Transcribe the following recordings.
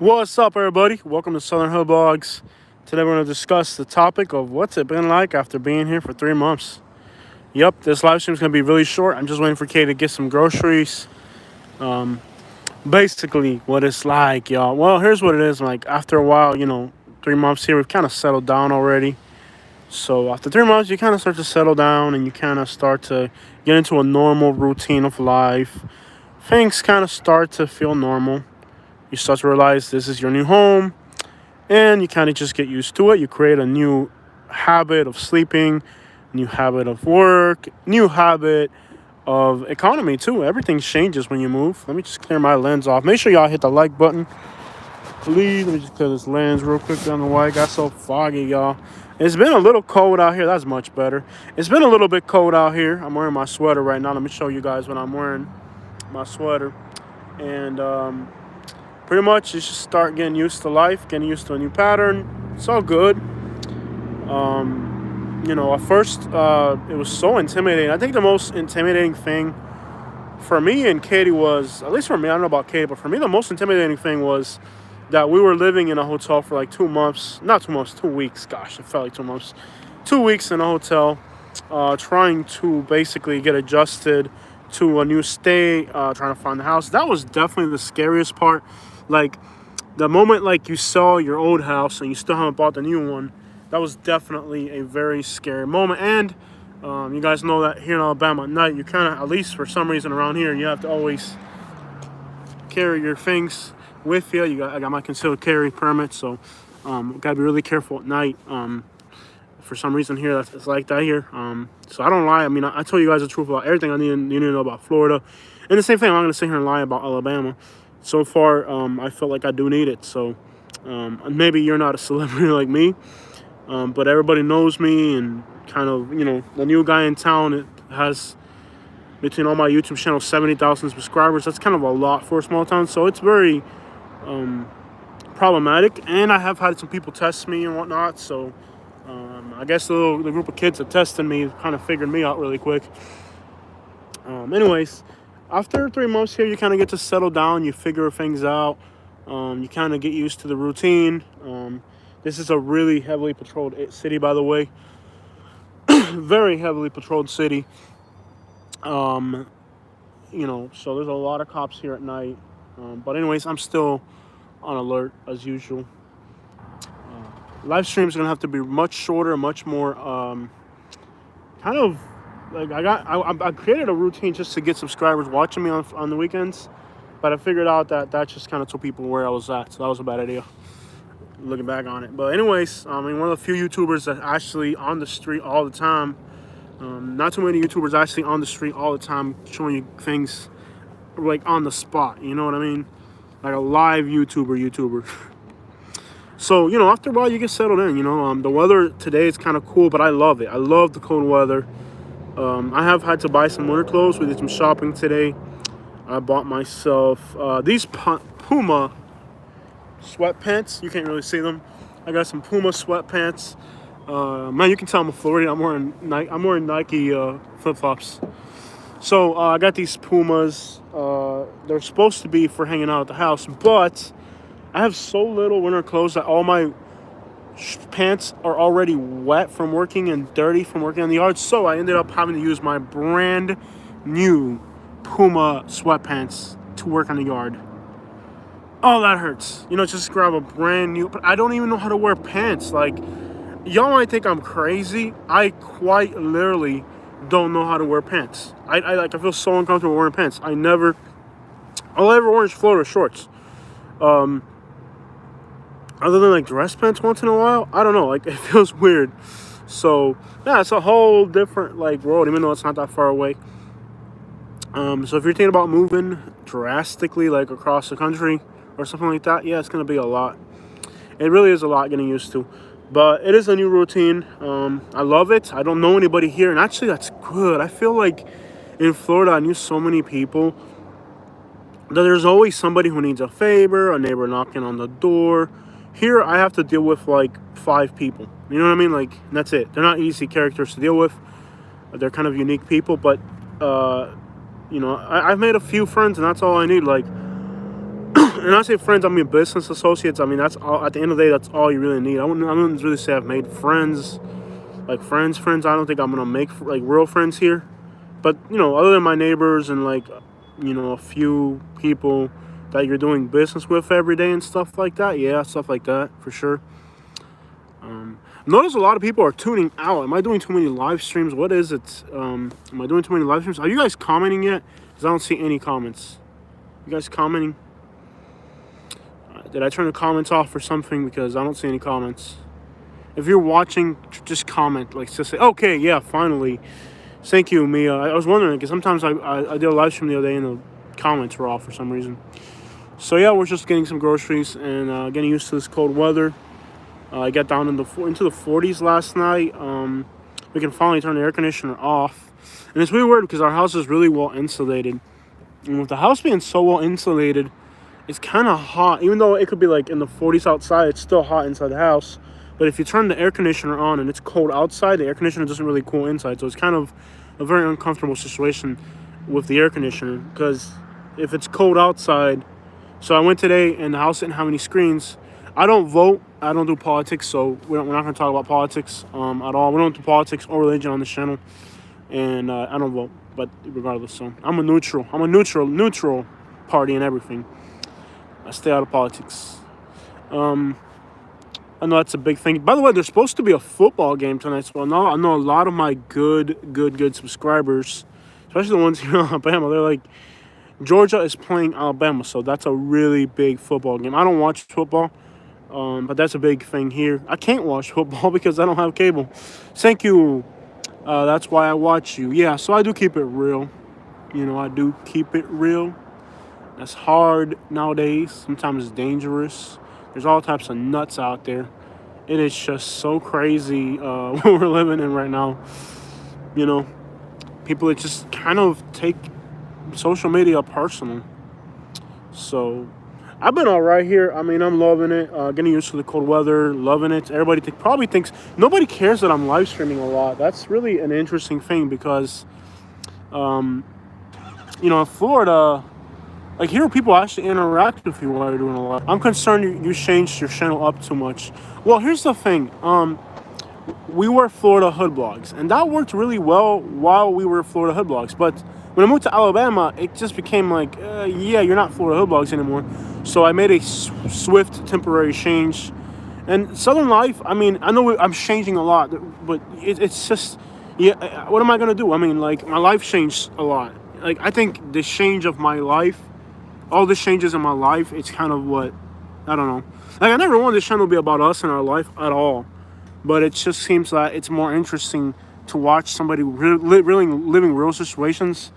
What's up, everybody? Welcome to Southern Hood Blogs. Today, we're going to discuss the topic of what's it been like after being here for 3 months. Yep, this live stream is going to be really short. I'm just waiting for Kay to get some groceries. Basically, what it's like, y'all. Well, here's what it is. Like, after a while, 3 months here, we've kind of settled down already. So, after 3 months, you kind of start to settle down and you kind of start to get into a normal routine of life. Things kind of start to feel normal. You start to realize this is your new home, and you kind of just get used to it. You create a new habit of sleeping, new habit of work, new habit of economy too. Everything changes when you move. Let me just clear my lens off. Make sure y'all hit the like button, please. Let me just clear this lens real quick down the way. It got so foggy, y'all. It's been a little cold out here. That's much better. It's been a little bit cold out here. I'm wearing my sweater right now. Let me show you guys when I'm wearing my sweater. And pretty much you just start getting used to life, getting used to a new pattern. It's all good. At first, it was so intimidating. I think the most intimidating thing for me and Katie was, at least for me, I don't know about Katie, but for me, the most intimidating thing was that we were living in a hotel for like 2 months. Not 2 months, 2 weeks. Gosh, it felt like 2 months. 2 weeks in a hotel, trying to basically get adjusted to a new state, trying to find the house. That was definitely the scariest part. Like, the moment like you saw your old house and you still haven't bought the new one, that was definitely a very scary moment. And you guys know that here in Alabama at night, you kind of, at least for some reason around here, you have to always carry your things with you. I got my concealed carry permit, so gotta be really careful at night. For some reason here, it's like that here. So I don't lie. I mean, I told you guys the truth about everything you need to know about Florida. And the same thing, I'm not gonna sit here and lie about Alabama. So far, I feel like I do need it. So maybe you're not a celebrity like me, but everybody knows me, and kind of, the new guy in town. It has, between all my YouTube channels, 70,000 subscribers. That's kind of a lot for a small town. So it's very problematic. And I have had some people test me and whatnot. So I guess the group of kids that tested me kind of figured me out really quick. Anyways, after 3 months here, you kind of get to settle down. You figure things out. You kind of get used to the routine. This is a really heavily patrolled city, by the way. Very heavily patrolled city. So there's a lot of cops here at night. But anyways, I'm still on alert as usual. Live streams are gonna have to be much shorter, much more kind of like I created a routine just to get subscribers watching me on the weekends, but I figured out that just kind of told people where I was at, so that was a bad idea. Looking back on it, but anyways, I mean, one of the few YouTubers that actually on the street all the time. Not too many YouTubers actually on the street all the time showing you things like on the spot. You know what I mean? Like a live YouTuber. So, after a while, you get settled in, The weather today is kind of cool, but I love it. I love the cold weather. I have had to buy some winter clothes. We did some shopping today. I bought myself these Puma sweatpants. You can't really see them. I got some Puma sweatpants. Man, you can tell I'm a Floridian. I'm wearing Nike flip-flops. So I got these Pumas. They're supposed to be for hanging out at the house, but I have so little winter clothes that all my pants are already wet from working and dirty from working in the yard. So I ended up having to use my brand new Puma sweatpants to work on the yard. Oh, that hurts. Just grab a brand new. But I don't even know how to wear pants. Like, y'all might think I'm crazy. I quite literally don't know how to wear pants. I feel so uncomfortable wearing pants. All I ever wear is Florida shorts. Other than like dress pants once in a while, I don't know. Like, it feels weird. So yeah, it's a whole different like world, even though it's not that far away. So if you're thinking about moving drastically, like across the country or something like that, yeah, it's gonna be a lot. It really is a lot getting used to. But it is a new routine. I love it. I don't know anybody here, and actually that's good. I feel like in Florida I knew so many people that there's always somebody who needs a favor, a neighbor knocking on the door. Here I have to deal with like 5 people. You know what I mean? Like, that's it. They're not easy characters to deal with. They're kind of unique people, but I've made a few friends, and that's all I need. Like, And I say friends, I mean business associates. I mean, that's all, at the end of the day, that's all you really need. I wouldn't really say I've made friends, like friends. I don't think I'm gonna make like real friends here. But other than my neighbors and like, a few people that you're doing business with every day and stuff like that. Yeah, stuff like that for sure. Notice a lot of people are tuning out. Am I doing too many live streams? What is it? Am I doing too many live streams? Are you guys commenting yet? Because I don't see any comments. You guys commenting? Did I turn the comments off or something? Because I don't see any comments. If you're watching, just comment. Like, just say, okay, yeah, finally. Thank you, Mia. I was wondering, because sometimes I did a live stream the other day and the comments were off for some reason. So, yeah, we're just getting some groceries and getting used to this cold weather. I got down into the 40s last night. We can finally turn the air conditioner off. And it's really weird because our house is really well insulated. And with the house being so well insulated, it's kind of hot. Even though it could be like in the 40s outside, it's still hot inside the house. But if you turn the air conditioner on and it's cold outside, the air conditioner doesn't really cool inside. So it's kind of a very uncomfortable situation with the air conditioner. Because if it's cold outside... So I went today and the house didn't have any screens. I don't vote. I don't do politics. So we're not going to talk about politics at all. We don't do politics or religion on this channel. And I don't vote. But regardless, so I'm a neutral. I'm a neutral party and everything. I stay out of politics. I know that's a big thing. By the way, there's supposed to be a football game tonight. So I know a lot of my good subscribers, especially the ones here in Alabama, they're like, Georgia is playing Alabama. So that's a really big football game. I don't watch football, but that's a big thing here. I can't watch football because I don't have cable. Thank you. That's why I watch you. Yeah, so I do keep it real. I do keep it real. That's hard nowadays. Sometimes it's dangerous. There's all types of nuts out there. It is just so crazy what we're living in right now. People that just kind of take social media personal. So I've been all right here. I mean, I'm loving it. Getting used to the cold weather, loving it. Everybody probably thinks, nobody cares that I'm live streaming a lot. That's really an interesting thing because, in Florida, like, here people actually interact with you while you're doing a lot. I'm concerned you changed your channel up too much. Well, here's the thing. We were Florida Hood Blogs, and that worked really well while we were Florida Hood Blogs. But when I moved to Alabama, it just became like, yeah, you're not Florida Hood Blogs anymore. So I made a swift temporary change. And Southern Life, I mean, I know I'm changing a lot, but it's just, yeah, what am I going to do? I mean, like, my life changed a lot. Like, I think the change of my life, all the changes in my life, it's kind of what, I don't know. Like, I never wanted this channel to be about us and our life at all. But it just seems that it's more interesting to watch somebody really living real situations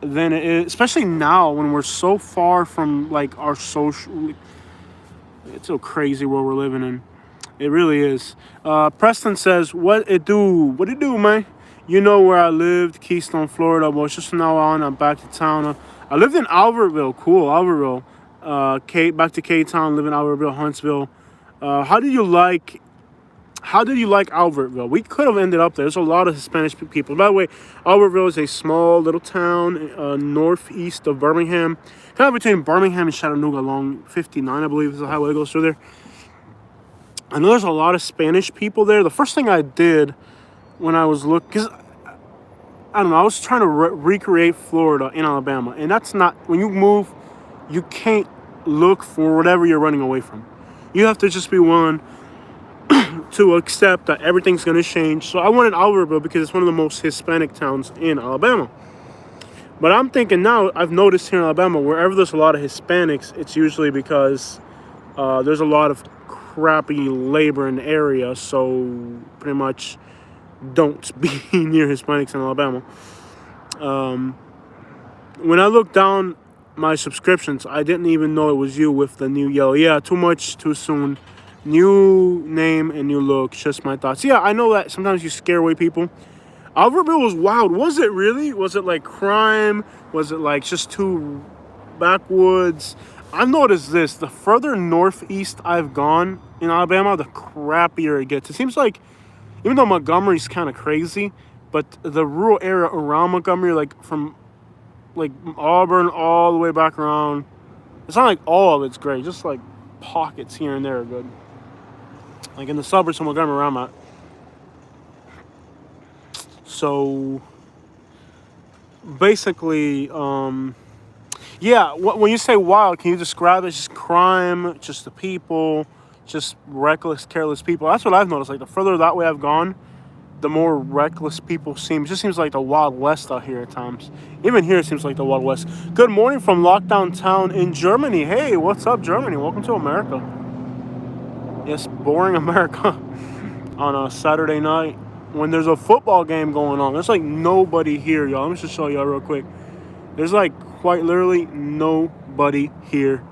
than it is, especially now when we're so far from, like, our social... It's so crazy world we're living in. It really is. Preston says, what it do, man? You know where I lived, Keystone, Florida. Well, it's just from now on, I'm back to town. I lived in Albertville. Cool, Albertville. Back to K-Town, live in Albertville, Huntsville. How did you like Albertville? We could have ended up there. There's a lot of Hispanic people. By the way, Albertville is a small little town northeast of Birmingham. Kind of between Birmingham and Chattanooga along 59, I believe is the highway that goes through there. I know there's a lot of Spanish people there. The first thing I did when I was looking, because I don't know, I was trying to recreate Florida in Alabama. And that's not, when you move, you can't look for whatever you're running away from. You have to just be willing to accept that everything's going to change. So I wanted Albertville because it's one of the most Hispanic towns in Alabama. But I'm thinking now, I've noticed here in Alabama, wherever there's a lot of Hispanics, it's usually because there's a lot of crappy labor in the area. So pretty much don't be near Hispanics in Alabama. When I looked down my subscriptions, I didn't even know it was you with the new yellow. Yeah, too much, too soon. New name and new look, just my thoughts. Yeah, I know that sometimes you scare away people. Albertville was wild. Was it really? Was it like crime? Was it like just too backwoods? I've noticed this. The further northeast I've gone in Alabama, the crappier it gets. It seems like, even though Montgomery's kind of crazy, but the rural area around Montgomery, like from like Auburn all the way back around It's not like all of it's great. Just like pockets here and there are good. Like in the suburbs from where I'm at. So basically, yeah. When you say wild, can you describe it? Just crime, just the people, just reckless, careless people. That's what I've noticed. Like the further that way I've gone, the more reckless people seem. It just seems like the Wild West out here at times. Even here, it seems like the Wild West. Good morning from lockdown town in Germany. Hey, what's up, Germany? Welcome to America. Yes, boring America on a Saturday night when there's a football game going on. There's like nobody here, y'all. Let me just show y'all real quick. There's like quite literally nobody here.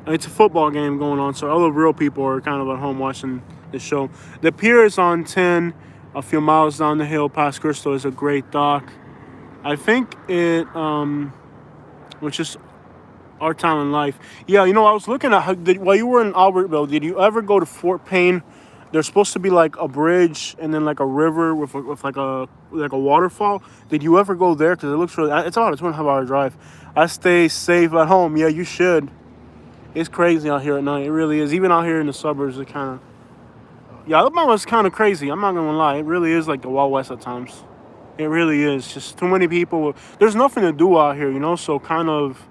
It's a football game going on, so all the real people are kind of at home watching the show. The pier is on 10, a few miles down the hill past Crystal. Is a great dock. I think it, which is our town in life. Yeah, you know, I was looking at while you were in Albertville, did you ever go to Fort Payne? There's supposed to be like a bridge and then like a river with like a waterfall. Did you ever go there? Because it looks really. It's about a 2.5-hour drive. I stay safe at home. Yeah, you should. It's crazy out here at night. It really is. Even out here in the suburbs, it kind of. Yeah, Alabama's kind of crazy. I'm not gonna lie. It really is like the Wild West at times. It really is. Just too many people. There's nothing to do out here, you know. So kind of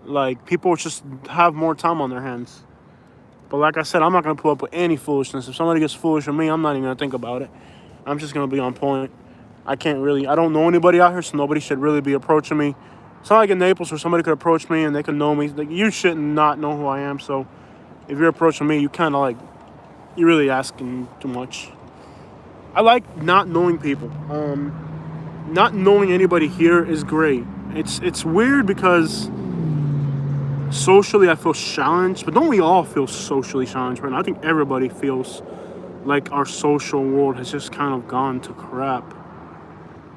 like people just have more time on their hands. But like I said, I'm not gonna put up with any foolishness. If somebody gets foolish with me, I'm not even gonna think about it. I'm just gonna be on point. I don't know anybody out here, so nobody should really be approaching me. It's not like in Naples where somebody could approach me and they could know me. Like, you should not know who I am. So if you're approaching me, you kind of like, you're really asking too much. I like not knowing people. Not knowing anybody here is great. It's weird because socially I feel challenged, but don't we all feel socially challenged right now? I think everybody feels like our social world has just kind of gone to crap.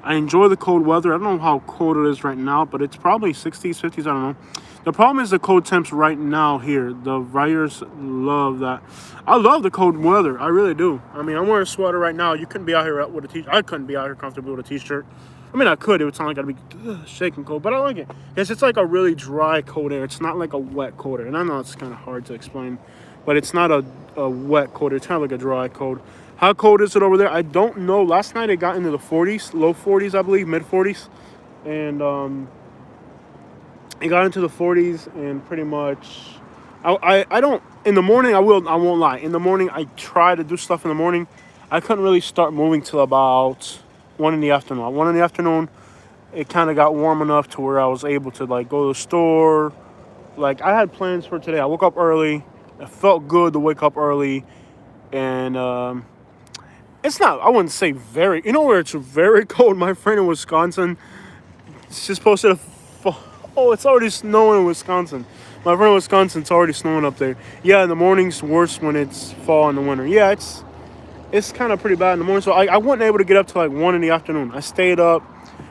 I enjoy the cold weather. I don't know how cold it is right now, but it's probably 60s, 50s, I don't know. The problem is the cold temps right now here. The writers love that. I love the cold weather. I really do. I mean, I'm wearing a sweater right now. You couldn't be out here with a t-shirt. I couldn't be out here comfortably with a t-shirt. I mean, I could. It would sound like I'd be shaking cold, but I like it. Because it's like a really dry cold air. It's not like a wet cold air. And I know it's kind of hard to explain, but it's not a wet cold air. It's kind of like a dry cold. How cold is it over there? I don't know. Last night it got into the 40s, low 40s, I believe, mid 40s. And it got into the 40s and pretty much I don't in the morning I won't lie. In the morning I try to do stuff in the morning. I couldn't really start moving till about 1 in the afternoon. 1 in the afternoon it kind of got warm enough to where I was able to like go to the store. Like I had plans for today. I woke up early. It felt good to wake up early. And it's not, I wouldn't say very, you know where it's very cold? My friend in Wisconsin, she's posted oh, it's already snowing in Wisconsin. My friend in Wisconsin, it's already snowing up there. Yeah, in the morning's worse when it's fall in the winter. Yeah, it's kind of pretty bad in the morning. So I wasn't able to get up till like 1 in the afternoon. I stayed up.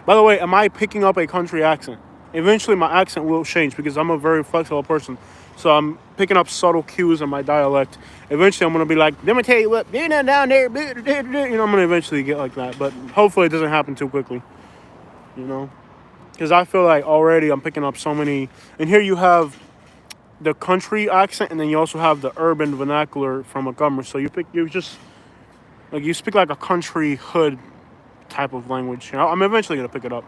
By the way, am I picking up a country accent? Eventually my accent will change because I'm a very flexible person. So I'm picking up subtle cues in my dialect. Eventually I'm going to be like, let me tell you what, you're not down there. You know, I'm going to eventually get like that. But hopefully it doesn't happen too quickly. You know? Because I feel like already I'm picking up so many. And here you have the country accent, and then you also have the urban vernacular from Montgomery. So you speak like a country hood type of language. You know, I'm eventually going to pick it up.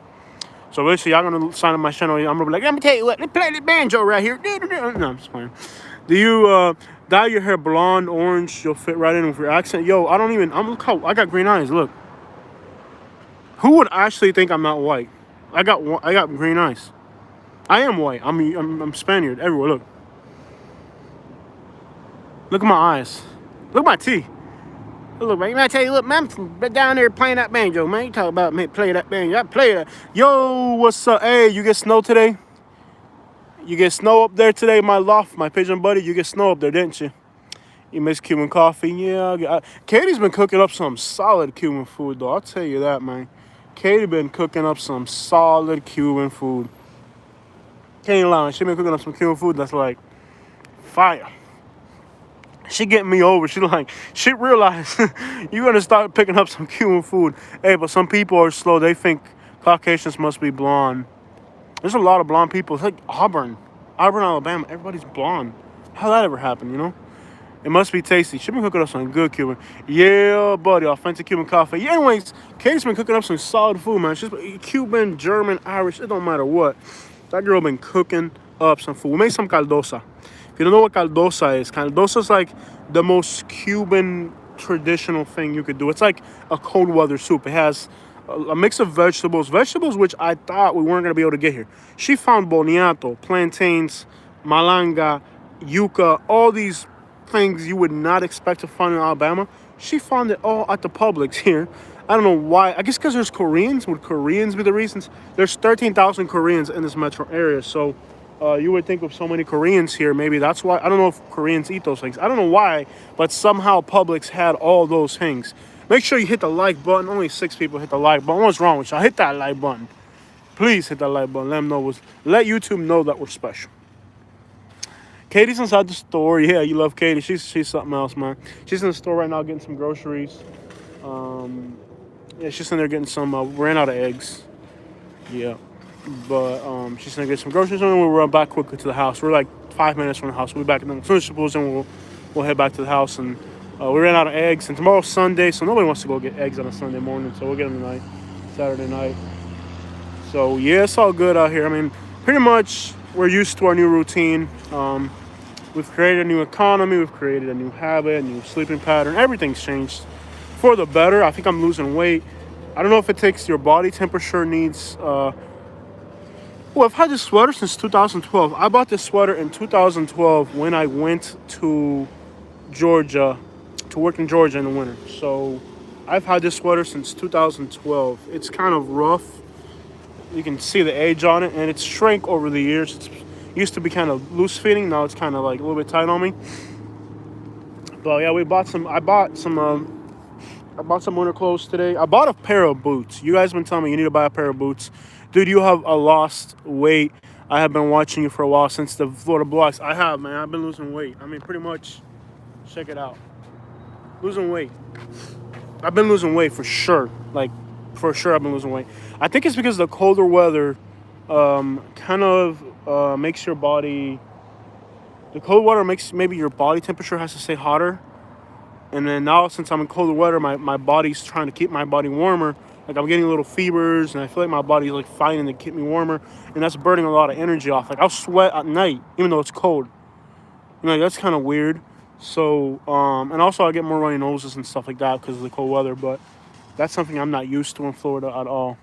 So basically, y'all gonna sign up my channel. I'm gonna be like, let me tell you what, let's play the banjo right here. No, I'm just playing. Do you dye your hair blonde, orange? You'll fit right in with your accent. Yo, I got green eyes. Look, who would actually think I'm not white? I got green eyes. I am white. I'm Spaniard. Everywhere. Look at my eyes. Look at my teeth. Look, man, I tell you, look, man, I'm down there playing that banjo, man. You talk about me play that banjo. I play that. Yo, what's up? Hey, you get snow today? You get snow up there today, my loft, my pigeon buddy? You get snow up there, didn't you? You miss Cuban coffee? Yeah. Katie's been cooking up some solid Cuban food, though. I'll tell you that, man. Katie been cooking up some solid Cuban food. Can't lie, she been cooking up some Cuban food that's like fire. She getting me over. She realized you're going to start picking up some Cuban food. Hey, but some people are slow. They think Caucasians must be blonde. There's a lot of blonde people. It's like Auburn. Auburn, Alabama, everybody's blonde. How that ever happened, you know? It must be tasty. She been cooking up some good Cuban. Yeah, buddy, authentic Cuban coffee. Yeah, anyways, Katie's been cooking up some solid food, man. She's been Cuban, German, Irish. It don't matter what. That girl been cooking up some food. We made some caldosa. If you don't know what caldosa is like the most Cuban traditional thing you could do. It's like a cold weather soup. It has a mix of vegetables which I thought we weren't gonna be able to get here. She found boniato, plantains, malanga, yuca, all these things you would not expect to find in Alabama. She found it all at the Publix here. I don't know why. I guess because there's Koreans. Would Koreans be the reasons? There's 13,000 Koreans in this metro area, so you would think with so many Koreans here, maybe that's why. I don't know if Koreans eat those things. I don't know why, but somehow Publix had all those things. Make sure you hit the like button. Only 6 people hit the like button. What's wrong with y'all? Hit that like button. Please hit that like button. Let YouTube know that we're special. Katie's inside the store. Yeah, you love Katie. She's something else, man. She's in the store right now getting some groceries. Yeah, she's in there getting some. Ran out of eggs. Yeah, but she's gonna get some groceries and we'll run back quickly to the house. We're like 5 minutes from the house. We'll be back and then finish the pools and we'll head back to the house. And we ran out of eggs. And tomorrow's Sunday, so nobody wants to go get eggs on a Sunday morning. So we'll get them tonight, Saturday night. So yeah, it's all good out here. I mean, pretty much we're used to our new routine. We've created a new economy. We've created a new habit, a new sleeping pattern. Everything's changed for the better. I think I'm losing weight. I don't know if it takes your body temperature needs. Well, I've had this sweater since 2012. I bought this sweater in 2012 when I went to Georgia to work in Georgia in the winter. So I've had this sweater since 2012. It's kind of rough. You can see the age on it, and it's shrank over the years. It used to be kind of loose fitting. Now it's kind of like a little bit tight on me. But yeah, I bought some winter clothes today. I bought a pair of boots. You guys have been telling me you need to buy a pair of boots. Dude, you have a lost weight. I have been watching you for a while since the Florida blocks. I have, man. I've been losing weight. I mean, pretty much. Check it out. Losing weight. I've been losing weight for sure. Like, for sure I've been losing weight. I think it's because the colder weather kind of makes your body... The cold weather makes maybe your body temperature has to stay hotter. And then now, since I'm in colder weather, my body's trying to keep my body warmer. Like, I'm getting little fevers, and I feel like my body's, like, fighting to keep me warmer. And that's burning a lot of energy off. Like, I'll sweat at night, even though it's cold. You know, that's kind of weird. So, and also I get more runny noses and stuff like that because of the cold weather. But that's something I'm not used to in Florida at all.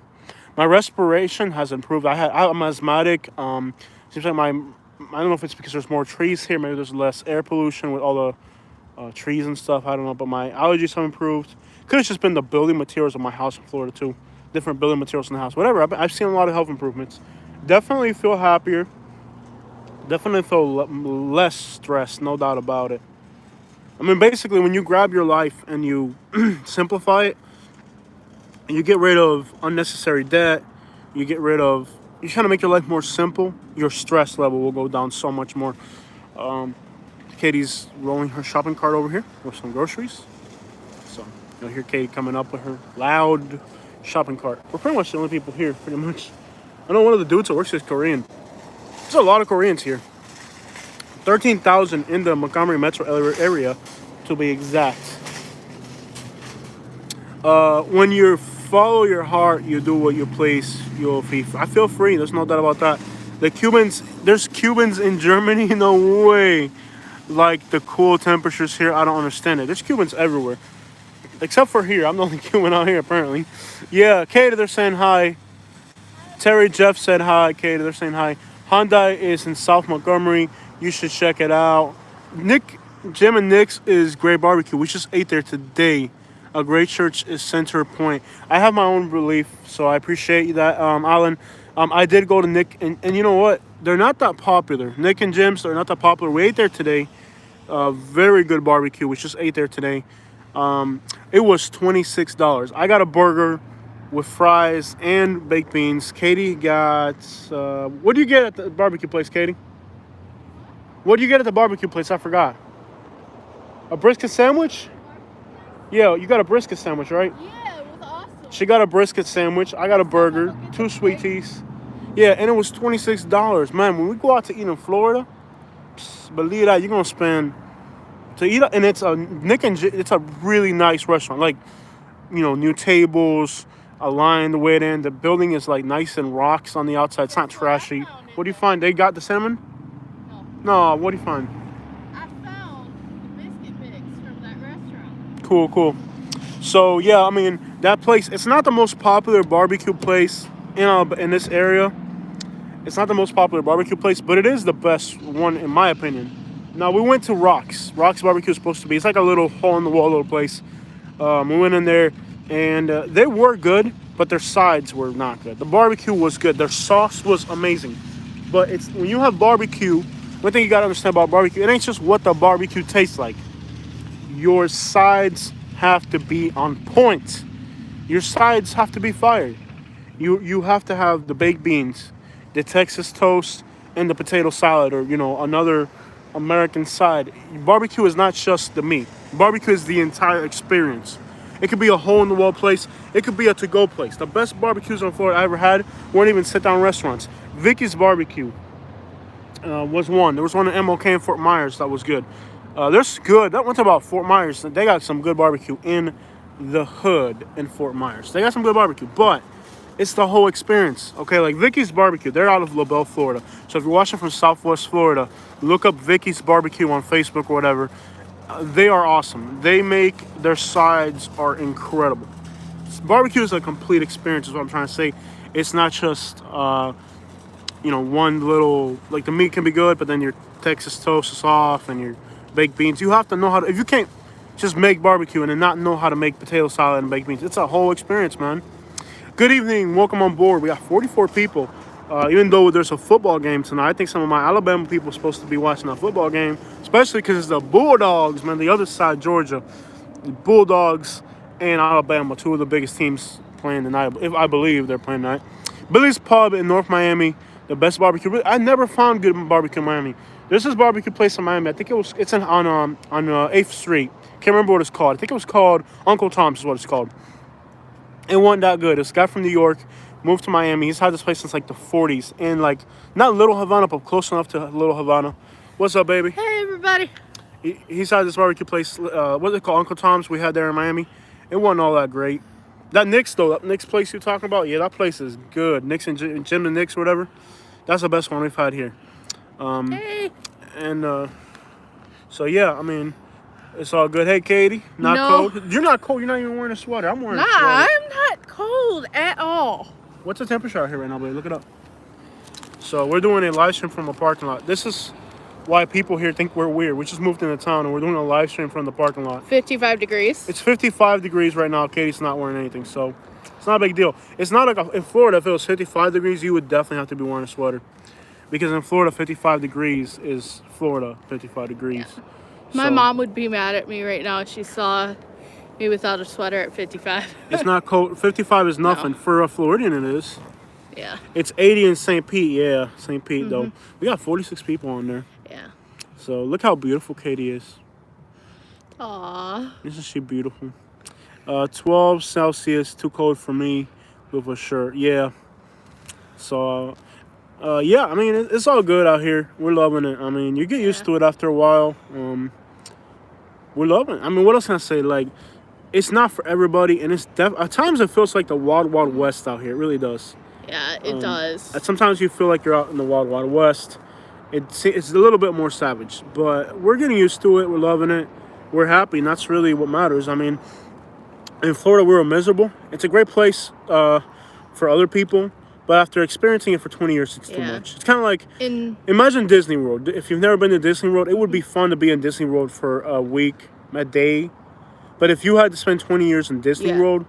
My respiration has improved. I'm asthmatic. Seems like I don't know if it's because there's more trees here. Maybe there's less air pollution with all the trees and stuff. I don't know. But my allergies have improved. Could have just been the building materials of my house in Florida too. Different building materials in the house. Whatever. I've seen a lot of health improvements. Definitely feel happier. Definitely feel less stressed. No doubt about it. I mean, basically, when you grab your life and you simplify it, and you get rid of unnecessary debt, you try to make your life more simple, your stress level will go down so much more. Katie's rolling her shopping cart over here with some groceries. So you'll hear Katie coming up with her loud shopping cart. We're pretty much the only people here, pretty much. I know one of the dudes that works here is Korean. There's a lot of Koreans here. 13,000 in the Montgomery metro area, to be exact. When you follow your heart, you do what you please, you'll be free. I feel free, there's no doubt about that. There's Cubans in Germany, no way. Like the cool temperatures here, I don't understand it. There's Cubans everywhere. Except for here, I'm the only Cuban out here apparently. Yeah, Katie, they're saying hi. Terry Jeff said hi, Katie, they're saying hi. Hyundai is in South Montgomery. You should check it out. Jim and Nick's is great barbecue. We just ate there today. A great church is Center Point. I have my own belief, so I appreciate that, Alan. I did go to Nick, and you know what? They're not that popular. Nick and Jim's, they're not that popular. We ate there today. Very good barbecue. We just ate there today. It was $26. I got a burger with fries and baked beans. Katie got... what do you get at the barbecue place, Katie? What do you get at the barbecue place? I forgot. A brisket sandwich? Yeah, you got a brisket sandwich, right? Yeah, it was awesome. She got a brisket sandwich. I got a burger. 2 sweet teas. Yeah, and it was $26. Man, when we go out to eat in Florida, believe that you're gonna spend to eat, and it's a it's a really nice restaurant. Like, new tables, aligned the way it in. The building is like nice and rocks on the outside. It's not trashy. What do you find? They got the cinnamon? No. No. What do you find? I found the biscuit mix from that restaurant. Cool. So yeah, I mean that place. It's not the most popular barbecue place in this area. It's not the most popular barbecue place, but it is the best one in my opinion. Now we went to Rocks. Rocks Barbecue is supposed to be. It's like a little hole in the wall little place. We went in there, and they were good, but their sides were not good. The barbecue was good. Their sauce was amazing. But it's when you have barbecue, one thing you gotta understand about barbecue, it ain't just what the barbecue tastes like. Your sides have to be on point. Your sides have to be fired. You have to have the baked beans, the Texas toast, and the potato salad, or another American side. Barbecue is not just the meat. Barbecue is the entire experience. It could be a hole in the wall place. It could be a to-go place. The best barbecues in Florida I ever had weren't even sit-down restaurants. Vicky's Barbecue was one. There was one in MLK in Fort Myers that was good. There's good. That went to about Fort Myers. They got some good barbecue in the hood in Fort Myers. They got some good barbecue, but it's the whole experience. Okay, like Vicky's Barbecue. They're out of LaBelle, Florida. So if you're watching from Southwest Florida, look up Vicky's Barbecue on Facebook or whatever. They are awesome. Their sides are incredible. Barbecue is a complete experience is what I'm trying to say. It's not just one little, like, the meat can be good, but then your Texas toast is off and your baked beans. You have to know how to, if you can't just make barbecue and then not know how to make potato salad and baked beans, it's a whole experience, man. Good evening, welcome on board. We got 44 people. Even though there's a football game tonight, I think some of my Alabama people are supposed to be watching that football game, especially because it's the Bulldogs, man, the other side, Georgia. The Bulldogs and Alabama, two of the biggest teams playing tonight. If I believe they're playing tonight. Billy's Pub in North Miami, the best barbecue. I never found good barbecue in Miami. There's this barbecue place in Miami. I think it's on 8th Street. Can't remember what it's called. I think it was called Uncle Tom's is what it's called. It wasn't that good. This guy from New York moved to Miami. He's had this place since like the 40s. And like, not Little Havana, but close enough to Little Havana. What's up, baby? Hey, everybody. He's had this barbecue place. What's it called? Uncle Tom's. We had there in Miami. It wasn't all that great. That Nick's, though. That Nick's place you're talking about. Yeah, that place is good. Nick's and Jim and Nick's or whatever. That's the best one we've had here. Hey. And so, yeah, I mean, it's all good. Hey, Katie. Not cold? You're not cold. You're not even wearing a sweater. I'm wearing a sweater. I'm not cold at all. What's the temperature out here right now, baby? Look it up. So we're doing a live stream from a parking lot. This is why people here think we're weird. We just moved into town and we're doing a live stream from the parking lot. 55 degrees. It's 55 degrees right now. Katie's not wearing anything, so it's not a big deal. It's not like in Florida, if it was 55 degrees, you would definitely have to be wearing a sweater. Because in Florida, 55 degrees is Florida 55 degrees. Yeah. My mom would be mad at me right now if she saw me without a sweater at 55. It's not cold. 55 is nothing. No. For a Floridian, it is. Yeah. It's 80 in St. Pete. Yeah, St. Pete, though. We got 46 people on there. Yeah. So look how beautiful Katie is. Aww. Isn't she beautiful? 12 Celsius, too cold for me with a shirt. Yeah. So, yeah, I mean, it's all good out here. We're loving it. I mean, you get used to it after a while. We're loving it. I mean, what else can I say? Like, it's not for everybody, and at times it feels like the Wild Wild West out here. It really does. Yeah, it does. Sometimes you feel like you're out in the Wild Wild West. It's a little bit more savage, but we're getting used to it. We're loving it. We're happy, and that's really what matters. I mean, in Florida, we were miserable. It's a great place for other people, but after experiencing it for 20 years, it's too much. It's kind of like, imagine Disney World. If you've never been to Disney World, it would be fun to be in Disney World for a week, a day. But if you had to spend 20 years in Disney World,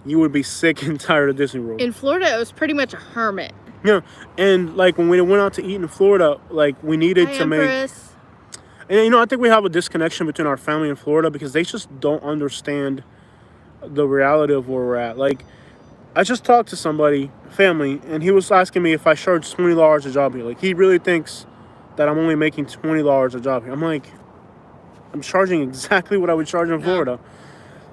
you would be sick and tired of Disney World. In Florida, it was pretty much a hermit. Yeah, and like when we went out to eat in Florida, like we needed to make... And I think we have a disconnection between our family in Florida because they just don't understand the reality of where we're at. Like, I just talked to somebody, family, and he was asking me if I charge $20 a job here. Like, he really thinks that I'm only making $20 a job here. I'm like, I'm charging exactly what I would charge in Florida.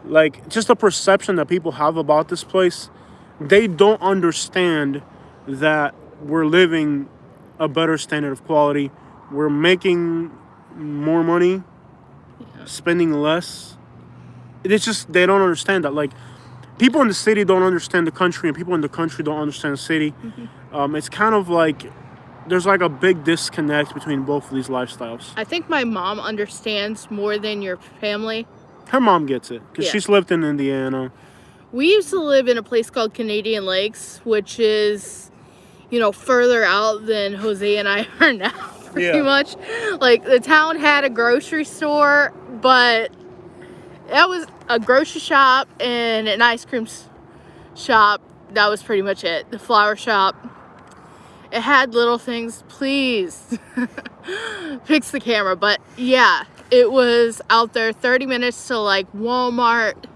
Like, just the perception that people have about this place, they don't understand that we're living a better standard of quality. We're making more money, spending less. It's just they don't understand that. Like, people in the city don't understand the country, and people in the country don't understand the city. It's kind of like there's like a big disconnect between both of these lifestyles. I think my mom understands more than your family. Her mom gets it because Yeah. she's lived in Indiana. We used to live in a place called Canadian Lakes, which is, further out than Jose and I are now, pretty Yeah. much. Like, the town had a grocery store, but that was a grocery shop and an ice cream shop. That was pretty much it. The flower shop. It had little things. Please fix the camera. But yeah, it was out there 30 minutes to like Wal-Mart.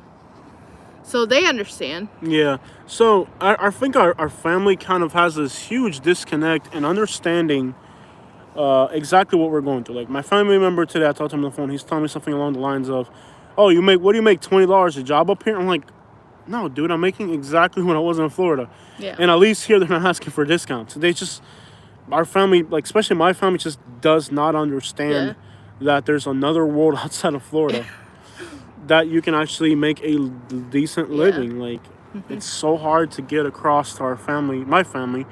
So they understand. Yeah. So I think our family kind of has this huge disconnect in understanding exactly what we're going through. Like, my family member today, I talked to him on the phone. He's telling me something along the lines of, "Oh, what do you make $20 a job up here?" I'm like, "No, dude, I'm making exactly what I was in Florida." Yeah. And at least here they're not asking for discounts. Our family, like especially my family, just does not understand that there's another world outside of Florida that you can actually make a decent living. Like, it's so hard to get across to my family,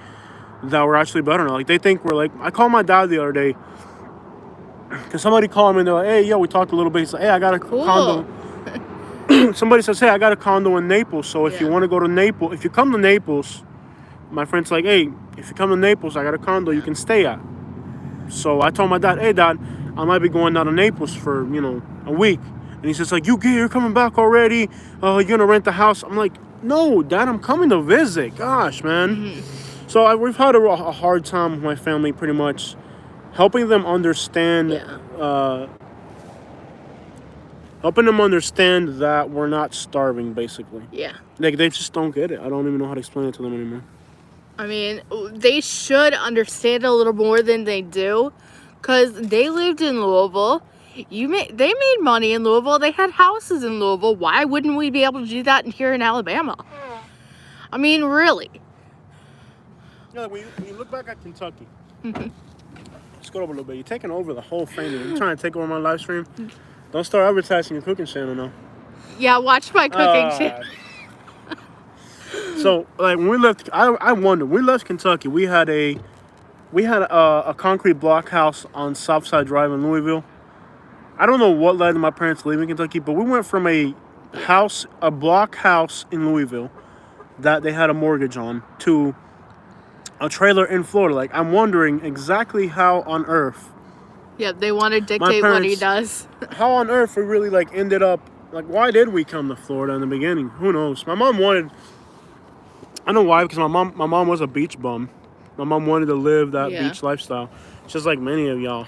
that we're actually better now. Like, they think we're like, I called my dad the other day because somebody called me and they're like, "Hey, we talked a little bit." He's like, "Hey, I got a condo." Somebody says, "Hey, I got a condo in Naples, so if you want to go to Naples, if you come to Naples," my friend's like, "Hey, if you come to Naples, I got a condo you can stay at." So I told my dad, "Hey, Dad, I might be going down to Naples for, a week." And he's just like, "You're coming back already? You're going to rent the house?" I'm like, "No, Dad, I'm coming to visit. Gosh, man." So we've had a hard time with my family, pretty much helping them understand that we're not starving, basically. Yeah. Like, they just don't get it. I don't even know how to explain it to them anymore. I mean, they should understand a little more than they do, because they lived in Louisville. They made money in Louisville. They had houses in Louisville. Why wouldn't we be able to do that here in Alabama? I mean, really. Yeah, when you look back at Kentucky, let's go over a little bit. You're taking over the whole thing. You're trying to take over my live stream. Don't start advertising your cooking channel now. Yeah, watch my cooking channel. So, like, when we left, I wonder. We left Kentucky. We had a concrete block house on Southside Drive in Louisville. I don't know what led to my parents leaving Kentucky, but we went from a block house in Louisville that they had a mortgage on to a trailer in Florida. Like, I'm wondering exactly how on earth. Yeah, they want to dictate what he does. How on earth we really ended up, why did we come to Florida in the beginning? Who knows? My mom wanted, I know why, because my mom was a beach bum. My mom wanted to live that beach lifestyle, just like many of y'all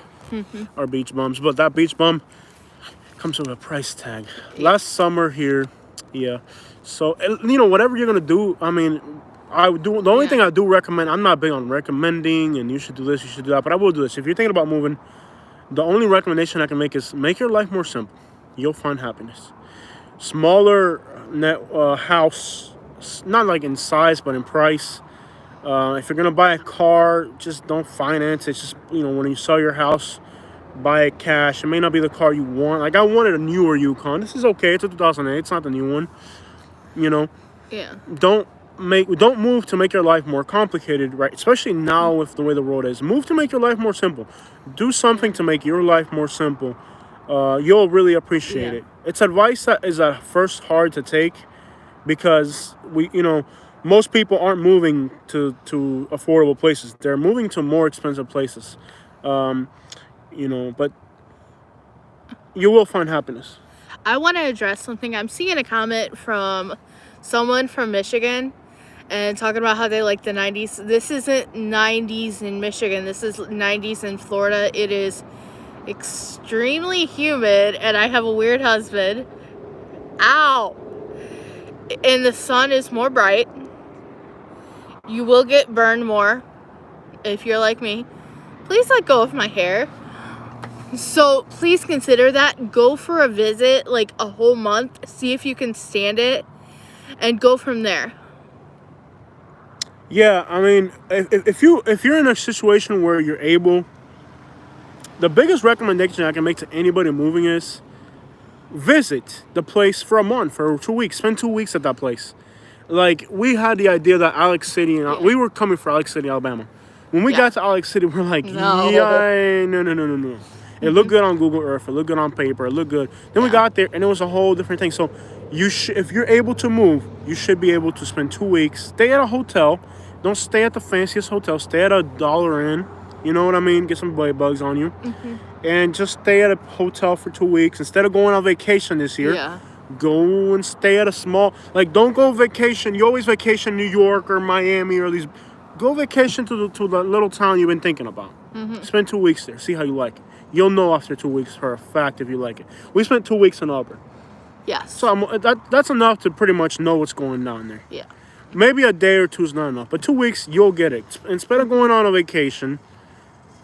are beach bums. But that beach bum comes with a price tag. Last summer here, so whatever you're gonna do, I mean, the only thing I do recommend, I'm not big on recommending and you should do this, you should do that, but I will do this. If you're thinking about moving, the only recommendation I can make is make your life more simple. You'll find happiness. Smaller house, not like in size, but in price. If you're gonna buy a car, just don't finance it. Just, when you sell your house, buy it cash. It may not be the car you want. Like, I wanted a newer Yukon. This is okay. It's a 2008. It's not the new one. Yeah. Don't move to make your life more complicated, right? Especially now with the way the world is. Move to make your life more simple. Do something to make your life more simple. You'll really appreciate it. It's advice that is at first hard to take, because most people aren't moving to affordable places. They're moving to more expensive places. But you will find happiness. I want to address something. I'm seeing a comment from someone from Michigan and talking about how they like the 90s. This isn't 90s in Michigan. This is 90s in Florida. It is extremely humid, and I have a weird husband. Ow! And the sun is more bright. You will get burned more if you're like me. Please let go of my hair. So please consider that. Go for a visit, like a whole month. See if you can stand it, and go from there. Yeah, I mean, if you're in a situation where you're able, the biggest recommendation I can make to anybody moving is visit the place for a month, for 2 weeks. Spend 2 weeks at that place. Like, we had the idea that Alex City, and Yeah. we were coming from Alex City, Alabama. When we Yeah. got to Alex City, we're like, No. yeah, no. It looked good on Google Earth. It looked good on paper. It looked good. Then we Yeah. got there, and it was a whole different thing. So, if you're able to move, you should be able to spend 2 weeks. Stay at a hotel. Don't stay at the fanciest hotel. Stay at a Dollar Inn. You know what I mean? Get some bed bugs on you. And just stay at a hotel for 2 weeks. Instead of going on vacation this year, Yeah. go and stay at a small, like, don't go vacation. You always vacation New York or Miami or these. Go vacation to the little town you've been thinking about. Spend 2 weeks there. See how you like it. You'll know after 2 weeks for a fact if you like it. We spent 2 weeks in Auburn. Yes. So that's enough to pretty much know what's going on there. Yeah. Maybe a day or two is not enough, but 2 weeks, you'll get it. Instead of going on a vacation,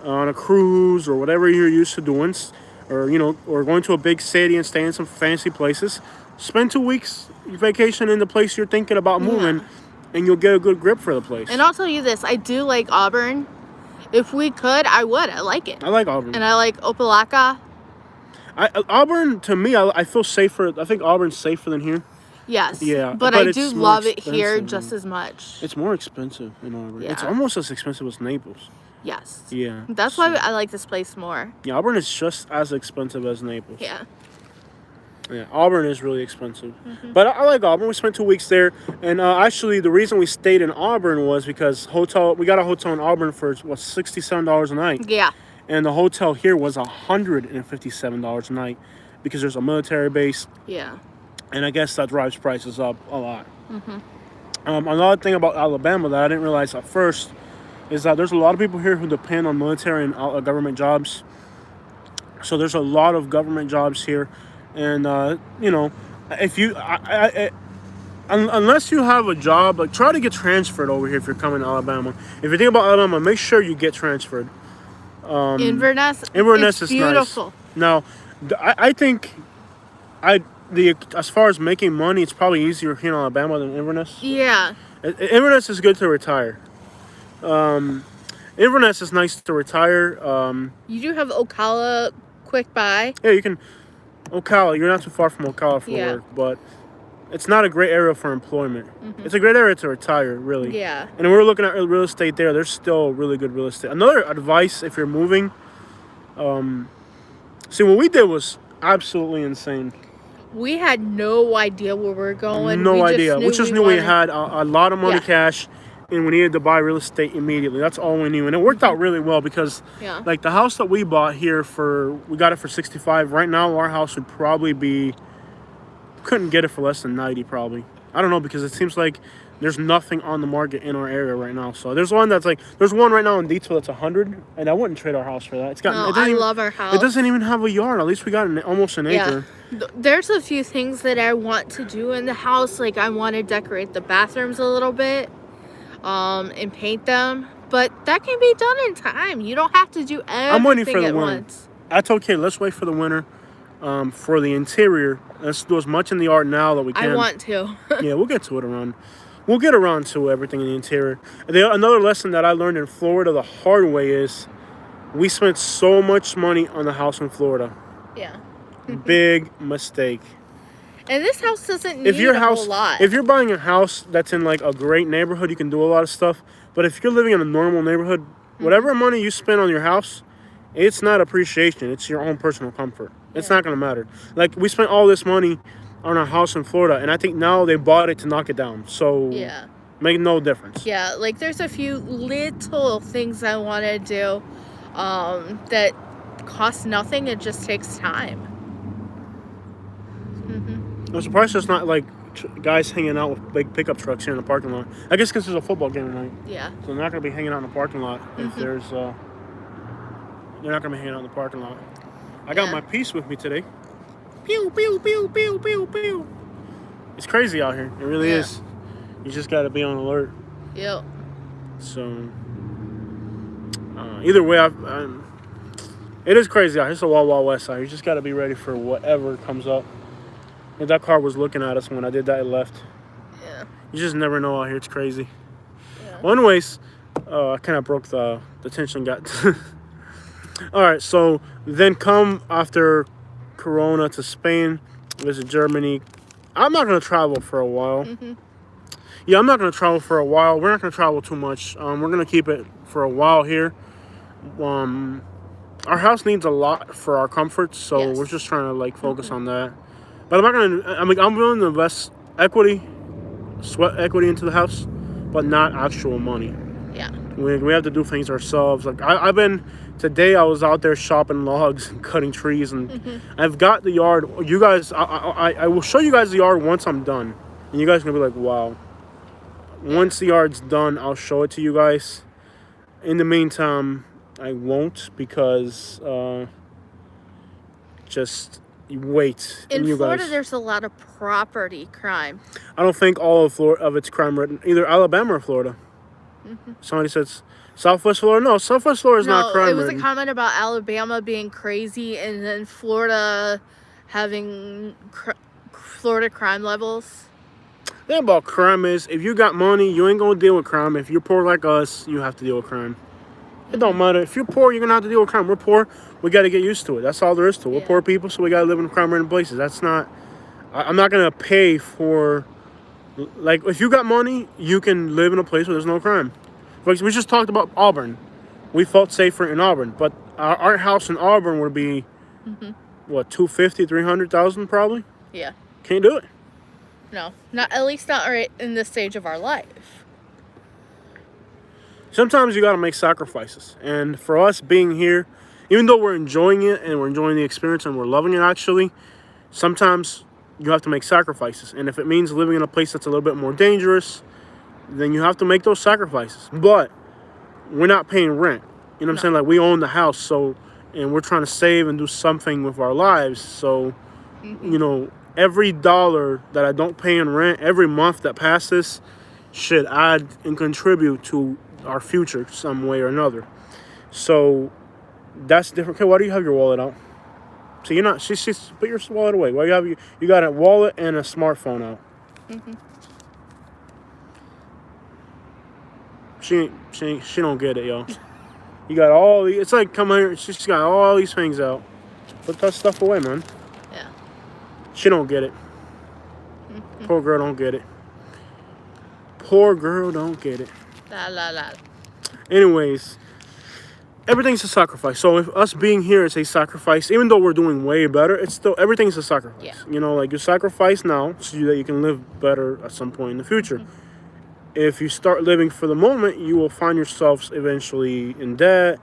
on a cruise or whatever you're used to doing, or going to a big city and staying in some fancy places, spend 2 weeks vacation in the place you're thinking about moving, and you'll get a good grip for the place. And I'll tell you this, I do like Auburn. If we could, I would. I like it. I like Auburn. And I like Opelika. Auburn, to me, I feel safer. I think Auburn's safer than here. Yes. Yeah, But but I it's do more love it here expensive, just man. as much. It's more expensive in Auburn. It's Yeah. almost as expensive as Naples. Yes. Yeah. That's why I like this place more. Yeah, Auburn is just as expensive as Naples. Yeah. Yeah, Auburn is really expensive. But I like Auburn. We spent 2 weeks there. And actually, the reason we stayed in Auburn was because we got a hotel in Auburn for, $67 a night. Yeah. And the hotel here was $157 a night because there's a military base. Yeah. And I guess that drives prices up a lot. Another thing about Alabama that I didn't realize at first is that there's a lot of people here who depend on military and government jobs. So there's a lot of government jobs here. And, if you, unless you have a job, like, try to get transferred over here if you're coming to Alabama. If you think about Alabama, make sure you get transferred. Inverness. Inverness it's is beautiful. nice. Now, I think as far as making money, it's probably easier here in Alabama than Inverness. Yeah. Inverness is good to retire. Inverness is nice to retire. You do have Ocala quick by. Yeah, you can. Ocala, you're not too far from Ocala for work, but it's not a great area for employment. It's a great area to retire, really. Yeah. And we're looking at real estate there. There's still really good real estate. Another advice if you're moving, see, what we did was absolutely insane. We had no idea where we're going. No we idea. We just knew we had a lot of money Yeah. cash, and we needed to buy real estate immediately. That's all we knew, and it worked out really well because, like, the house that we bought here we got it for 65. Right now, our house would probably couldn't get it for less than 90, probably. I don't know, because it seems like there's nothing on the market in our area right now. So there's one right now in Deatsville that's 100, and I wouldn't trade our house for that. I love our house. It doesn't even have a yard. At least we got almost an acre. There's a few things that I want to do in the house. Like, I want to decorate the bathrooms a little bit, and paint them. But that can be done in time. You don't have to do everything I'm waiting for the at winter. once. That's okay. Let's wait for the winter. For the interior, let's do as much in the yard now that we can. I want to. Yeah, we'll get to it around. We'll get around to everything in the interior. Another lesson that I learned in Florida the hard way is we spent so much money on the house in Florida. Yeah. Big mistake. And this house doesn't need a whole lot. If you're buying a house that's in, like, a great neighborhood, you can do a lot of stuff. But if you're living in a normal neighborhood, whatever money you spend on your house, it's not appreciation. It's your own personal comfort. It's not going to matter. Like, we spent all this money on our house in Florida, and I think now they bought it to knock it down. So, make no difference. Yeah, like, there's a few little things I want to do that cost nothing. It just takes time. I'm surprised there's not, like, guys hanging out with big pickup trucks here in the parking lot. I guess because there's a football game tonight. Yeah. So they're not going to be hanging out in the parking lot if there's... They're not going to be hanging out in the parking lot. I got my piece with me today. Pew, pew, pew, pew, pew, pew. It's crazy out here. It really is. You just got to be on alert. Yep. So, either way, it is crazy out here. It's a Wild Wild West out here. You just got to be ready for whatever comes up. If that car was looking at us when I did that, it left. Yeah. You just never know out here. It's crazy. Yeah. Well, anyways, I kind of broke the tension. Got all right. So then come after Corona to Spain, visit Germany. I'm not gonna travel for a while. Yeah, I'm not gonna travel for a while. We're not gonna travel too much. We're gonna keep it for a while here. Um, our house needs a lot for our comfort, so we're just trying to like focus on that. But I'm not gonna. I'm willing to invest equity, sweat equity into the house, but not actual money. Yeah. We have to do things ourselves. Like I've been today. I was out there chopping logs and cutting trees, and I've got the yard. You guys, I will show you guys the yard once I'm done, and you guys are gonna be like, wow. Once the yard's done, I'll show it to you guys. In the meantime, I won't because just wait. In you Florida, guys, there's a lot of property crime. I don't think all of Florida of it's crime written either Alabama or Florida. Somebody says Southwest Florida. No, Southwest Florida is not crime it was ridden. a comment about Alabama being crazy and then Florida having Florida crime levels. The thing about crime is if you got money, you ain't gonna deal with crime. If you're poor like us, you have to deal with crime. It don't matter. If you're poor, you're gonna have to deal with crime. We're poor. We got to get used to it. That's all there is to it. We're poor people, so we got to live in crime-ridden places. That's not. I'm not gonna pay for. Like, if you got money, you can live in a place where there's no crime. Like, we just talked about Auburn. We felt safer in Auburn, but our house in Auburn would be, what, 250, 300,000 probably. Yeah. Can't do it. No, not at least not right in this stage of our life. Sometimes you got to make sacrifices. And for us being here, even though we're enjoying it and we're enjoying the experience and we're loving it actually, sometimes you have to make sacrifices. And if it means living in a place that's a little bit more dangerous, then you have to make those sacrifices. But we're not paying rent. You know what I'm saying? Like, we own the house, so, and we're trying to save and do something with our lives. So, you know, every dollar that I don't pay in rent, every month that passes should add and contribute to our future some way or another. So that's different. Okay, why do you have your wallet out? So you're not. She's put your wallet away. Why you got a wallet and a smartphone out? She don't get it, yo. You got all the. It's like come here. She's got all these things out. Put that stuff away, man. Yeah. She don't get it. Poor girl don't get it. Poor girl don't get it. La la la. Anyways, everything's a sacrifice. So if us being here is a sacrifice, even though we're doing way better, it's still everything's a sacrifice. Yeah. You know, like you sacrifice now so that you can live better at some point in the future. If you start living for the moment, you will find yourselves eventually in debt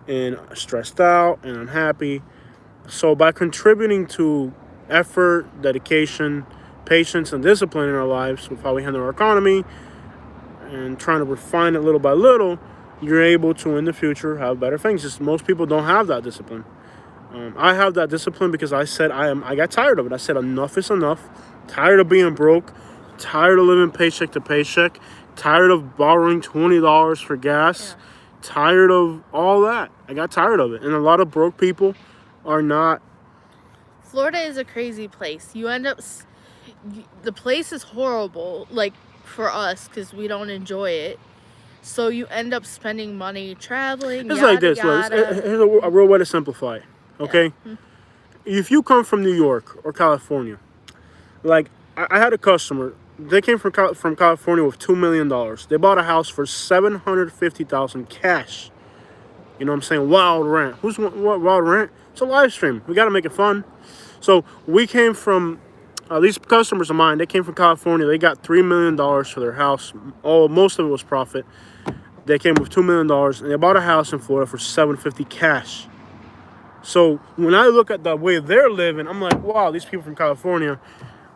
and stressed out and unhappy. So by contributing to effort, dedication, patience, and discipline in our lives with how we handle our economy and trying to refine it little by little, you're able to in the future have better things. Just most people don't have that discipline. I have that discipline because I said I got tired of it. I said enough is enough. Tired of being broke. Tired of living paycheck to paycheck. Tired of borrowing $20 for gas. Yeah. Tired of all that. I got tired of it. And a lot of broke people are not. Florida is a crazy place. You end up, the place is horrible, like for us, because we don't enjoy it. So you end up spending money traveling. It's yada, like this. yada. Here's a real way to simplify it. Okay? Yeah. If you come from New York or California, like I had a customer. They came from California with $2 million. They bought a house for $750,000 cash. You know what I'm saying? Wild rent. What wild rent? It's a live stream. We got to make it fun. So we came from, these customers of mine, they came from California. They got $3 million for their house. Most of it was profit. They came with $2 million and they bought a house in Florida for $750,000 cash. So when I look at the way they're living, I'm like, wow, these people from California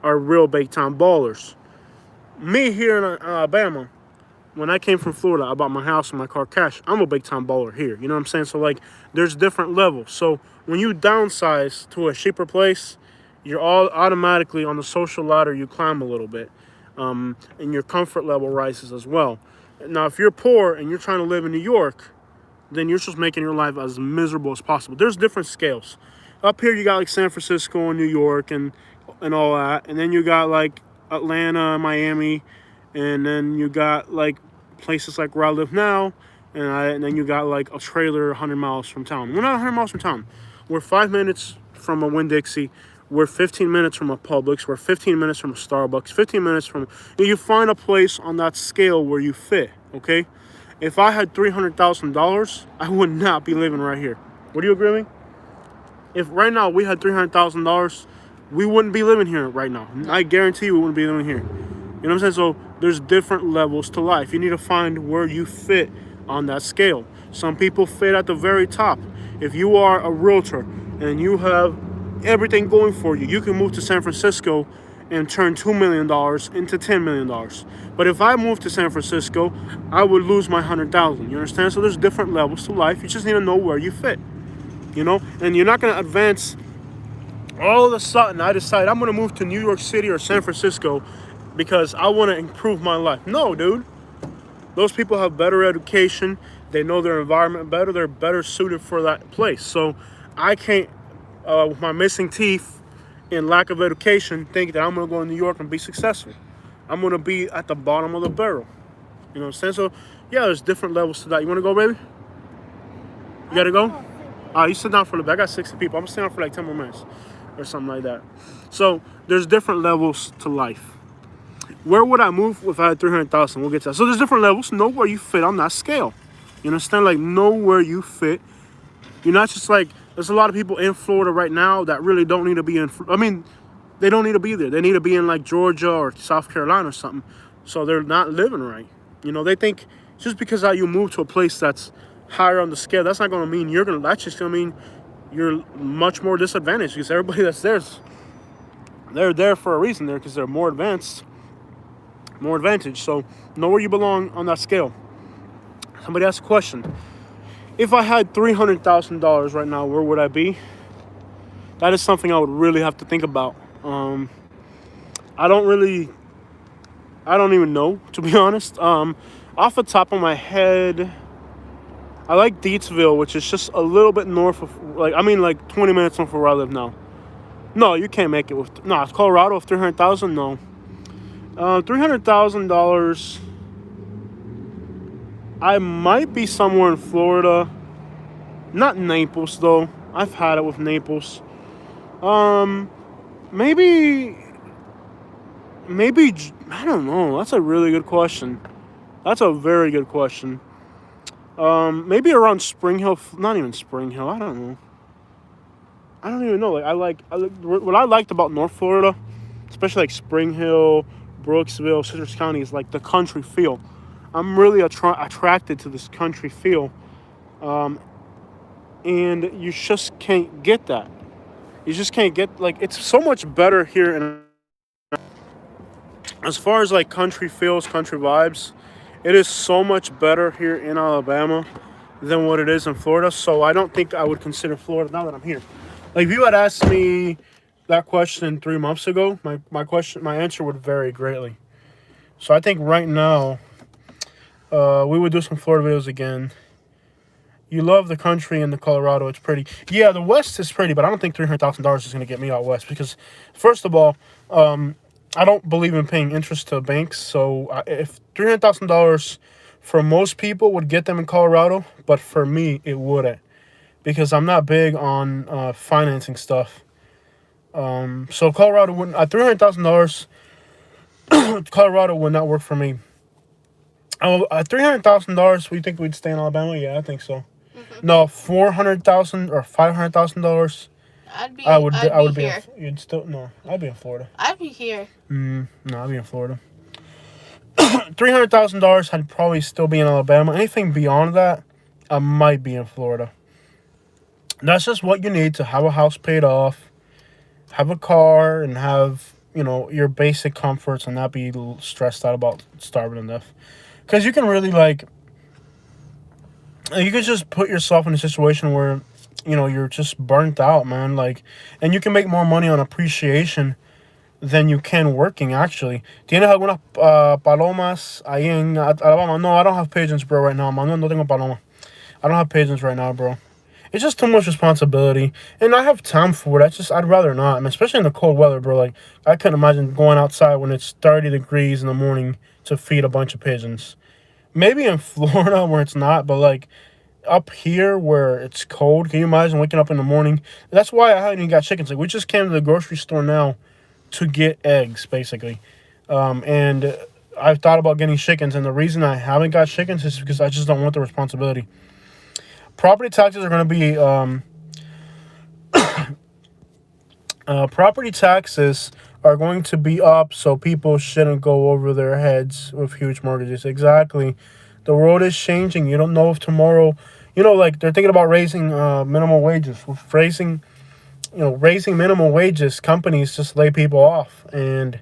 are real big time ballers. Me here in Alabama, when I came from Florida, I bought my house and my car cash. I'm a big time baller here. You know what I'm saying? So like, there's different levels. So when you downsize to a cheaper place, you're all automatically on the social ladder. You climb a little bit, and your comfort level rises as well. Now, if you're poor and you're trying to live in New York, then you're just making your life as miserable as possible. There's different scales. Up here, you got like San Francisco and New York and all that, and then you got like Atlanta, Miami, and then you got like places like where I live now, and then you got like a trailer 100 miles from town. We're not 100 miles from town. We're 5 minutes from a Winn-Dixie. We're 15 minutes from a Publix. We're 15 minutes from a Starbucks. 15 minutes from. You find a place on that scale where you fit. Okay. If I had $300,000, I would not be living right here. Would you agree with me? If right now we had $300,000, we wouldn't be living here right now. I guarantee you we wouldn't be living here. You know what I'm saying? So there's different levels to life. You need to find where you fit on that scale. Some people fit at the very top. If you are a realtor and you have everything going for you, you can move to San Francisco and turn $2 million into $10 million. But if I moved to San Francisco, I would lose my $100,000. You understand? So there's different levels to life. You just need to know where you fit. You know? And you're not going to advance. All of a sudden, I decide I'm going to move to New York City or San Francisco because I want to improve my life. No, dude. Those people have better education. They know their environment better. They're better suited for that place. So I can't, with my missing teeth and lack of education, think that I'm going to go to New York and be successful. I'm going to be at the bottom of the barrel. You know what I'm saying? So, yeah, there's different levels to that. You want to go, baby? You got to go? You sit down for a little bit. I got 60 people. I'm going to stay down for like 10 more minutes or something like that. So there's different levels to life. Where would I move if I had 300,000? We'll get to that. So there's different levels. Know where you fit on that scale. You understand? Like, know where you fit. You're not just like, there's a lot of people in Florida right now that really don't need to be in. I mean, they don't need to be there. They need to be in like Georgia or South Carolina or something. So they're not living right. You know, they think just because you move to a place that's higher on the scale, that's not going to mean that's just going to mean you're much more disadvantaged, because everybody that's they're there for a reason there, because they're more advanced, more advantage. So know where you belong on that scale. Somebody asked a question. If I had $300,000 right now, where would I be? That is something I would really have to think about. I don't even know, to be honest. Off the top of my head, I like Deatsville, which is just a little bit north of, like 20 minutes from where I live now. No, you can't make it with, no, Colorado with 300,000, no. $300,000, I might be somewhere in Florida. Not Naples, though. I've had it with Naples. Maybe, I don't know. That's a really good question. That's a very good question. Maybe around Spring Hill, not even Spring Hill, I don't know. I don't even know. What I liked about North Florida, especially like Spring Hill, Brooksville, Citrus County, is like the country feel. I'm really attracted to this country feel. And you just can't get that. You just can't get, like, it's so much better here in, as far as like country feels, country vibes, it is so much better here in Alabama than what it is in Florida. So I don't think I would consider Florida now that I'm here. Like, if you had asked me that question 3 months ago, my answer would vary greatly. So I think right now, we would do some Florida videos again. You love the country and the Colorado. It's pretty. Yeah, the West is pretty, but I don't think $300,000 is going to get me out West, because, first of all, I don't believe in paying interest to banks. So if $300,000 for most people would get them in Colorado, but for me, it wouldn't, because I'm not big on financing stuff. So Colorado wouldn't. At $300,000, Colorado would not work for me. At $300,000, we think we'd stay in Alabama? Yeah, I think so. Mm-hmm. No, $400,000 or $500,000. I'd be here. I'd be in Florida. I'd be here. No, I'd be in Florida. $300,000, I'd probably still be in Alabama. Anything beyond that, I might be in Florida. That's just what you need to have a house paid off, have a car, and have, your basic comforts, and not be stressed out about starving to death. Because you can really, you can just put yourself in a situation where, you're just burnt out, man. And you can make more money on appreciation than you can working, actually. ¿Tienes algunas palomas ahí en Alabama? No, I don't have pigeons, bro, right now, man. No tengo paloma. I don't have pigeons right now, bro. It's just too much responsibility. And I have time for it. I'd rather not. I mean, especially in the cold weather, bro. I couldn't imagine going outside when it's 30 degrees in the morning to feed a bunch of pigeons. maybe in Florida where it's not, but like up here where it's cold, can you imagine waking up in the morning? That's why I haven't even got chickens. Like we just came to the grocery store now to get eggs, basically. And I've thought about getting chickens, and the reason I haven't got chickens is because I just don't want the responsibility. Property taxes are going to be property taxes are going to be up, so people shouldn't go over their heads with huge mortgages. Exactly. The world is changing. You don't know if tomorrow, like they're thinking about raising minimum wages. With raising minimum wages, companies just lay people off, and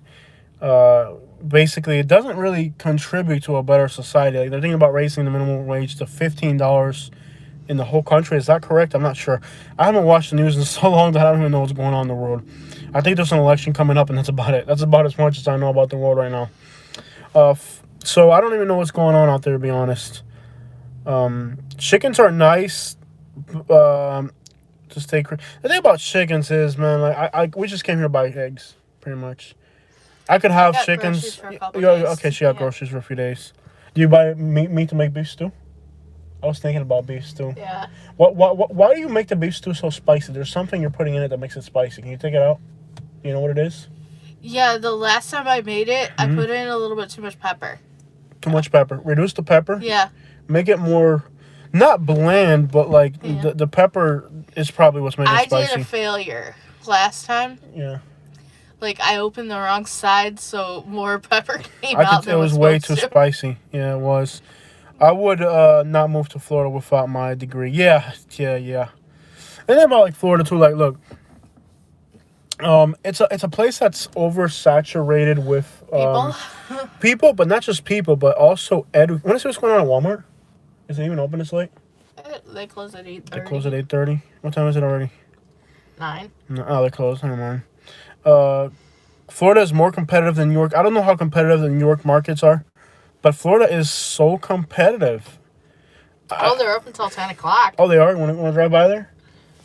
basically it doesn't really contribute to a better society. Like they're thinking about raising the minimum wage to $15 in the whole country. Is that correct? I'm not sure. I haven't watched the news in so long that I don't even know what's going on in the world. I think there's an election coming up, and that's about it. That's about as much as I know about the world right now. So I don't even know what's going on out there, to be honest. Chickens are nice. Just take the thing about chickens is, man, like we just came here to buy eggs, pretty much. I could have chickens. Okay, she got groceries for a few days. Do you buy meat to make beef stew? I was thinking about beef stew. Yeah. Why do you make the beef stew so spicy? There's something you're putting in it that makes it spicy. Can you take it out? You know what it is? Yeah, the last time I made it, I put in a little bit too much pepper. Too much pepper. Reduce the pepper. Yeah. Make it more, not bland, but like the pepper is probably what's making it spicy. I did a failure last time. Yeah. Like, I opened the wrong side, so more pepper came out. It was way too spicy. Yeah, it was. I would not move to Florida without my degree. Yeah. And then about like Florida too. Like, look, it's a place that's oversaturated with people, but not just people, but also Want to see what's going on at Walmart? Is it even open this late? They close at 8:30. They close at 8:30. What time is it already? 9. No, oh, they closed. Never mind. Florida is more competitive than New York. I don't know how competitive the New York markets are, but Florida is so competitive. They're open until 10 o'clock. Oh, they are? You want to drive by there?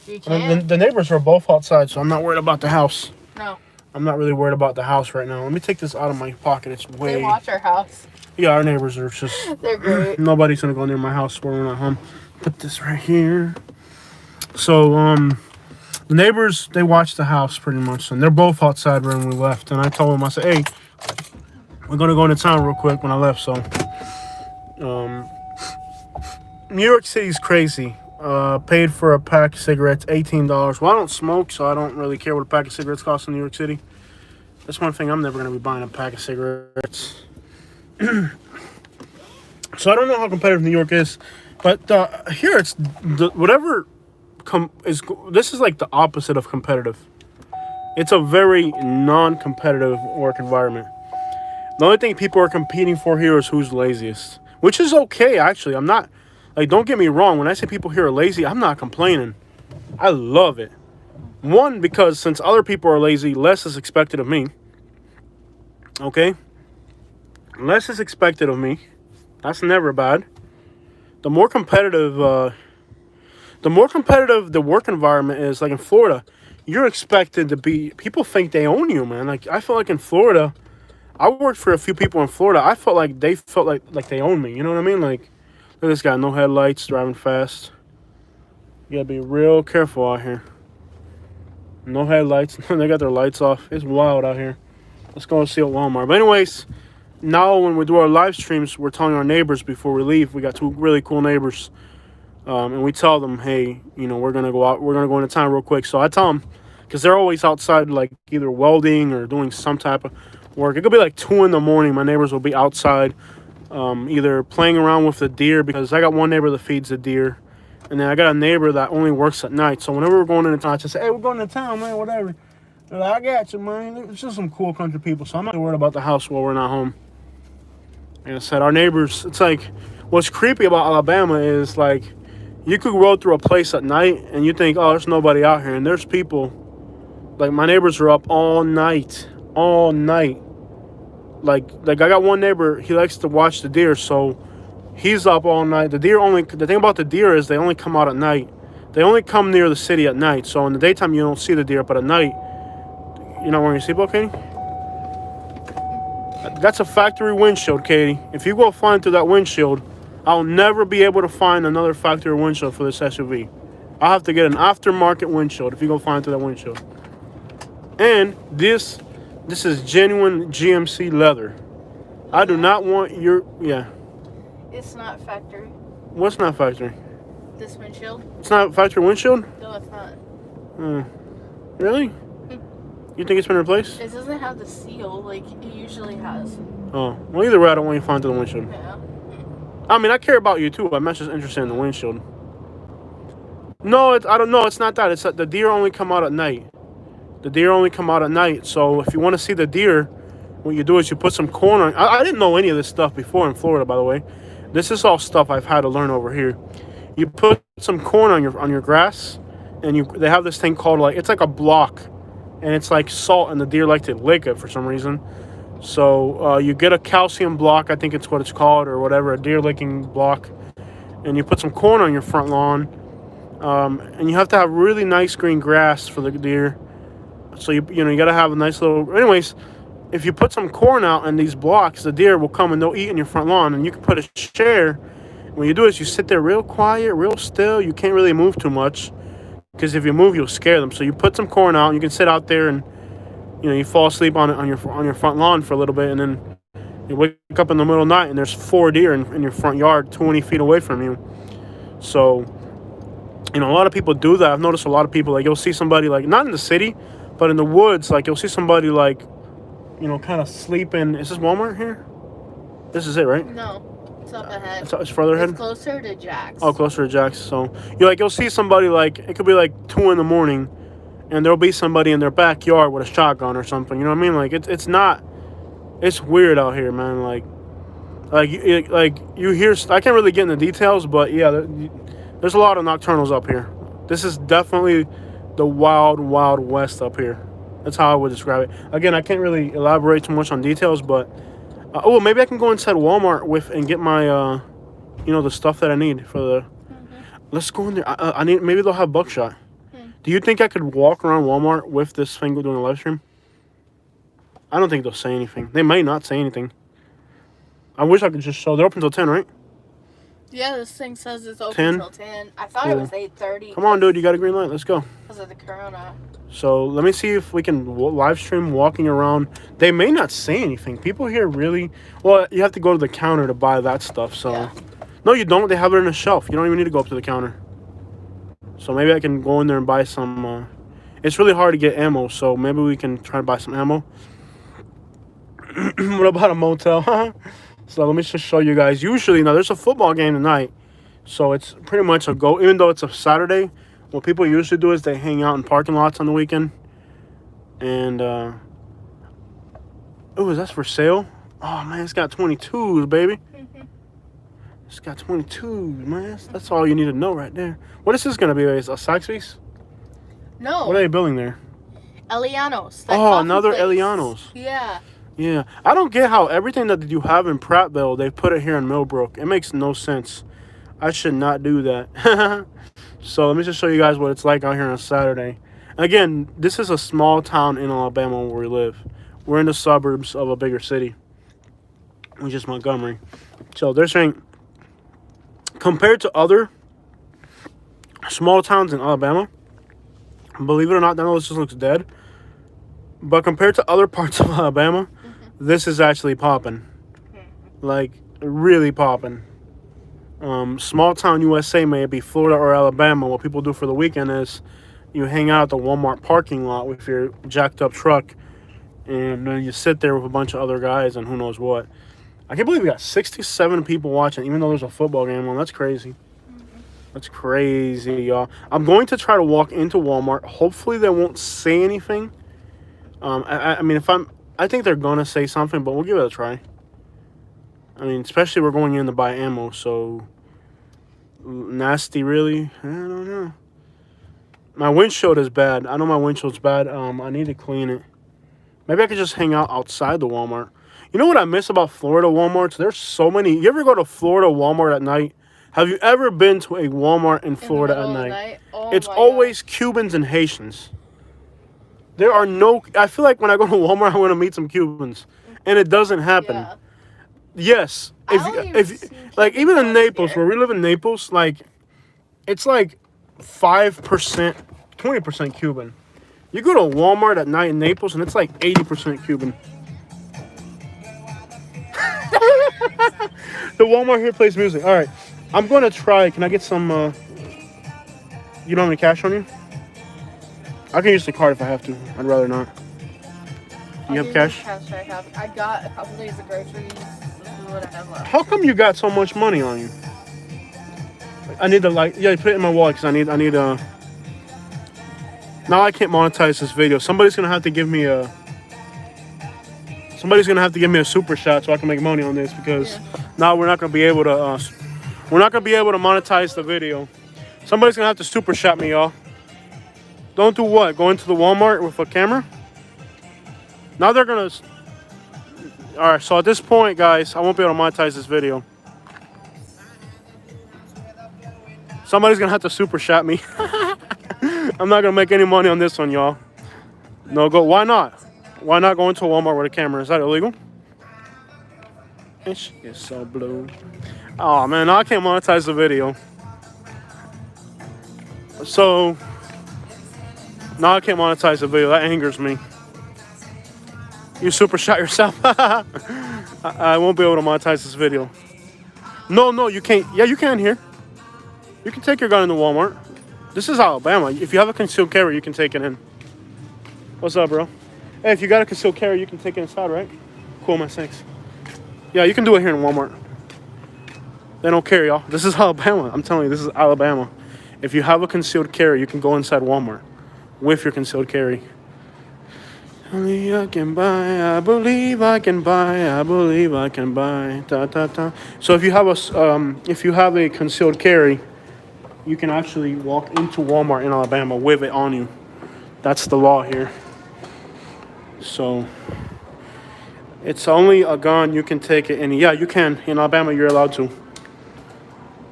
You can. The neighbors are both outside, so I'm not worried about the house. No. I'm not really worried about the house right now. Let me take this out of my pocket. It's way... They watch our house. Yeah, our neighbors are just... They're great. Nobody's going to go near my house when we're not home. Put this right here. So, the neighbors, they watch the house pretty much, and they're both outside when we left. And I told them, I said, hey, we're going to go into town real quick when I left. So, New York City's crazy. Paid for a pack of cigarettes, $18. Well, I don't smoke, so I don't really care what a pack of cigarettes costs in New York City. That's one thing I'm never going to be buying, a pack of cigarettes. So I don't know how competitive New York is, but here it's this is like the opposite of competitive. It's a very non-competitive work environment. The only thing people are competing for here is who's laziest, which is okay, actually. I'm not, like, don't get me wrong. When I say people here are lazy, I'm not complaining. I love it. One, because since other people are lazy, less is expected of me. Okay? Less is expected of me. That's never bad. The more competitive the work environment is, like in Florida, you're expected to be, people think they own you, man. Like, I feel like in Florida, I worked for a few people in Florida. I felt like they felt like they own me. You know what I mean? Like, look at this guy, no headlights, driving fast. You gotta be real careful out here. No headlights. They got their lights off. It's wild out here. Let's go and see at Walmart. But anyways, now when we do our live streams, we're telling our neighbors before we leave. We got 2 really cool neighbors. And we tell them, hey, we're going to go out. We're going to go into town real quick. So I tell them, because they're always outside, like either welding or doing some type of work. It could be like 2 in the morning. My neighbors will be outside either playing around with the deer, because I got one neighbor that feeds the deer. And then I got a neighbor that only works at night. So whenever we're going into town, I just say, hey, we're going to town, man, whatever. They're like, I got you, man. It's just some cool country people. So I'm not worried about the house while we're not home. Like I said, our neighbors, it's like, what's creepy about Alabama is, like, you could roll through a place at night and you think, oh, there's nobody out here. And there's people, like, my neighbors are up all night. Like I got one neighbor, he likes to watch the deer, so he's up all night. The thing about the deer is they only come out at night. They only come near the city at night. So in the daytime, you don't see the deer, but at night, you're not wearing your seatbelt, Katie? That's a factory windshield, Katie. If you go flying through that windshield, I'll never be able to find another factory windshield for this SUV. I'll have to get an aftermarket windshield if you go flying through that windshield. And this is genuine GMC leather. I do not want your It's not factory. What's not factory? This windshield? It's not factory windshield? No, it's not. Really? You think it's been replaced? It doesn't have the seal like it usually has. Oh, well, either way, I don't want you flying through the windshield. Yeah. I mean, I care about you too. I'm not just interested in the windshield. No, I don't know. It's not that. It's that the deer only come out at night. The deer only come out at night. So if you want to see the deer, what you do is you put some corn on. I didn't know any of this stuff before in Florida, by the way. This is all stuff I've had to learn over here. You put some corn on your grass, and they have this thing called it's like a block, and it's like salt, and the deer like to lick it for some reason. So you get a calcium block, I think it's what it's called, or whatever, a deer licking block, and you put some corn on your front lawn, and you have to have really nice green grass for the deer. So you got to have a nice little. Anyways, if you put some corn out in these blocks, the deer will come and they'll eat in your front lawn, and you can put a chair. What you do is you sit there real quiet, real still. You can't really move too much, because if you move, you'll scare them. So you put some corn out, and you can sit out there and you fall asleep on your front lawn for a little bit, and then you wake up in the middle of the night, and there's 4 deer in your front yard, 20 feet away from you. So, a lot of people do that. I've noticed a lot of people, you'll see somebody, not in the city, but in the woods, you'll see somebody, kind of sleeping. Is this Walmart here? This is it, right? No. It's up ahead. It's further ahead? It's closer to Jack's. Oh, closer to Jack's. So, you'll see somebody, it could be 2 in the morning, and there'll be somebody in their backyard with a shotgun or something. You know what I mean? It's not. It's weird out here, man. You hear. I can't really get into details, but yeah, there's a lot of nocturnals up here. This is definitely the wild, wild west up here. That's how I would describe it. Again, I can't really elaborate too much on details, but maybe I can go inside Walmart and get my, the stuff that I need for the. Let's go in there. I need. Maybe they'll have buckshot. Do you think I could walk around Walmart with this thing doing a live stream? I don't think they'll say anything. They might not say anything. I wish I could just show. They're open till 10, right? Yeah, this thing says it's open 10? till 10. I thought it was 8:30. Come on, dude. You got a green light. Let's go. Because of the corona. So let me see if we can live stream walking around. They may not say anything. People here really... Well, you have to go to the counter to buy that stuff, so... Yeah. No, you don't. They have it on a shelf. You don't even need to go up to the counter. So maybe I can go in there and buy some... It's really hard to get ammo, so maybe we can try to buy some ammo. What about a motel? So let me just show you guys. Usually, now there's a football game tonight, so it's pretty much a go. Even though it's a Saturday, what people usually do is they hang out in parking lots on the weekend. And, oh, is that for sale? Oh, man, it's got 22s, baby. It's got 22s, man. That's all you need to know right there. What is this going to be? Is a Sykes piece? No. What are they building there? Eliano's. Oh, another Eliano's. Yeah. Yeah. I don't get how everything that you have in Prattville, they put it here in Millbrook. It makes no sense. I should not do that. So let me just show you guys what it's like out here on a Saturday. Again, this is a small town in Alabama where we live. We're in the suburbs of a bigger city, which is Montgomery. So they're saying, compared to other small towns in Alabama, believe it or not, I know this just looks dead, but compared to other parts of Alabama, this is actually popping. Really popping. Small town USA, may it be Florida or Alabama, what people do for the weekend is you hang out at the Walmart parking lot with your jacked up truck, and then you sit there with a bunch of other guys and who knows what. I can't believe we got 67 people watching, even though there's a football game on. That's crazy. That's crazy, y'all. I'm going to try to walk into Walmart. Hopefully they won't say anything. I mean, I think they're going to say something, but we'll give it a try. I mean, especially we're going in to buy ammo, so nasty, really? I don't know. My windshield is bad. I know my windshield's bad. I need to clean it. Maybe I could just hang out outside the Walmart. You know what I miss about Florida Walmarts? There's so many. You ever go to Florida Walmart at night? Have you ever been to a Walmart in Florida at night? Oh, it's always Cubans and Haitians. There are no... I feel like when I go to Walmart, I want to meet some Cubans. and it doesn't happen. Yeah. Yes, I only even if seen like Cuban even in cars Naples, here. where we live in Naples, like it's like 5%, 20% Cuban. You go to Walmart at night in Naples, and it's like 80% Cuban. The Walmart here plays music. All right, I'm gonna try. Can I get some? You don't have any cash on you? I can use the card if I have to. I'd rather not. Do you have cash? I have. I got a couple days of groceries. This is what I have left. How come you got so much money on you? I need to like, yeah, put it in my wallet because I need now I can't monetize this video. Somebody's gonna have to give me a super shot so I can make money on this because now we're not gonna be able to monetize the video. Somebody's gonna have to super shot me, y'all. Don't do what? Go into the Walmart with a camera? Now they're gonna. All right, so at this point, guys, I won't be able to monetize this video. Somebody's gonna have to super shot me. I'm not gonna make any money on this one, y'all. No, go. Why not? Why not go into a Walmart with a camera? Is that illegal? It's so blue. Oh man, now I can't monetize the video. So now I can't monetize the video. That angers me. You super shot yourself. I won't be able to monetize this video. No, you can't. Yeah, you can here. You can take your gun into Walmart. This is Alabama. If you have a concealed carry, you can take it in. What's up, bro? Hey, if you got a concealed carry, you can take it inside, right? Cool, man, thanks. Yeah, you can do it here in Walmart. They don't care, y'all. This is Alabama. I'm telling you, this is Alabama. If you have a concealed carry, you can go inside Walmart with your concealed carry. Only I can buy, I believe I can buy, I believe I can buy. Da, da, da. So if you have a concealed carry, you can actually walk into Walmart in Alabama with it on you. That's the law here. So it's only a gun, you can take it. And yeah, you can. In Alabama, you're allowed to.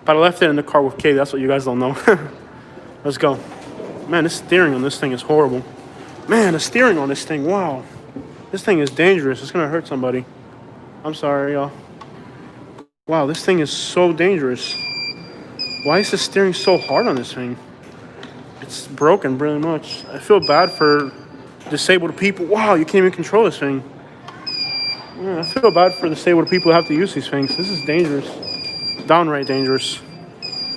But I left it in the car with Katie. That's what you guys don't know. Let's go. Man, this steering on this thing is horrible. Man, the steering on this thing, wow. This thing is dangerous. It's going to hurt somebody. I'm sorry, y'all. Wow, this thing is so dangerous. Why is the steering so hard on this thing? It's broken really much. I feel bad for disabled people. Wow, you can't even control this thing. Yeah, I feel bad for disabled people who have to use these things. This is dangerous. Downright dangerous.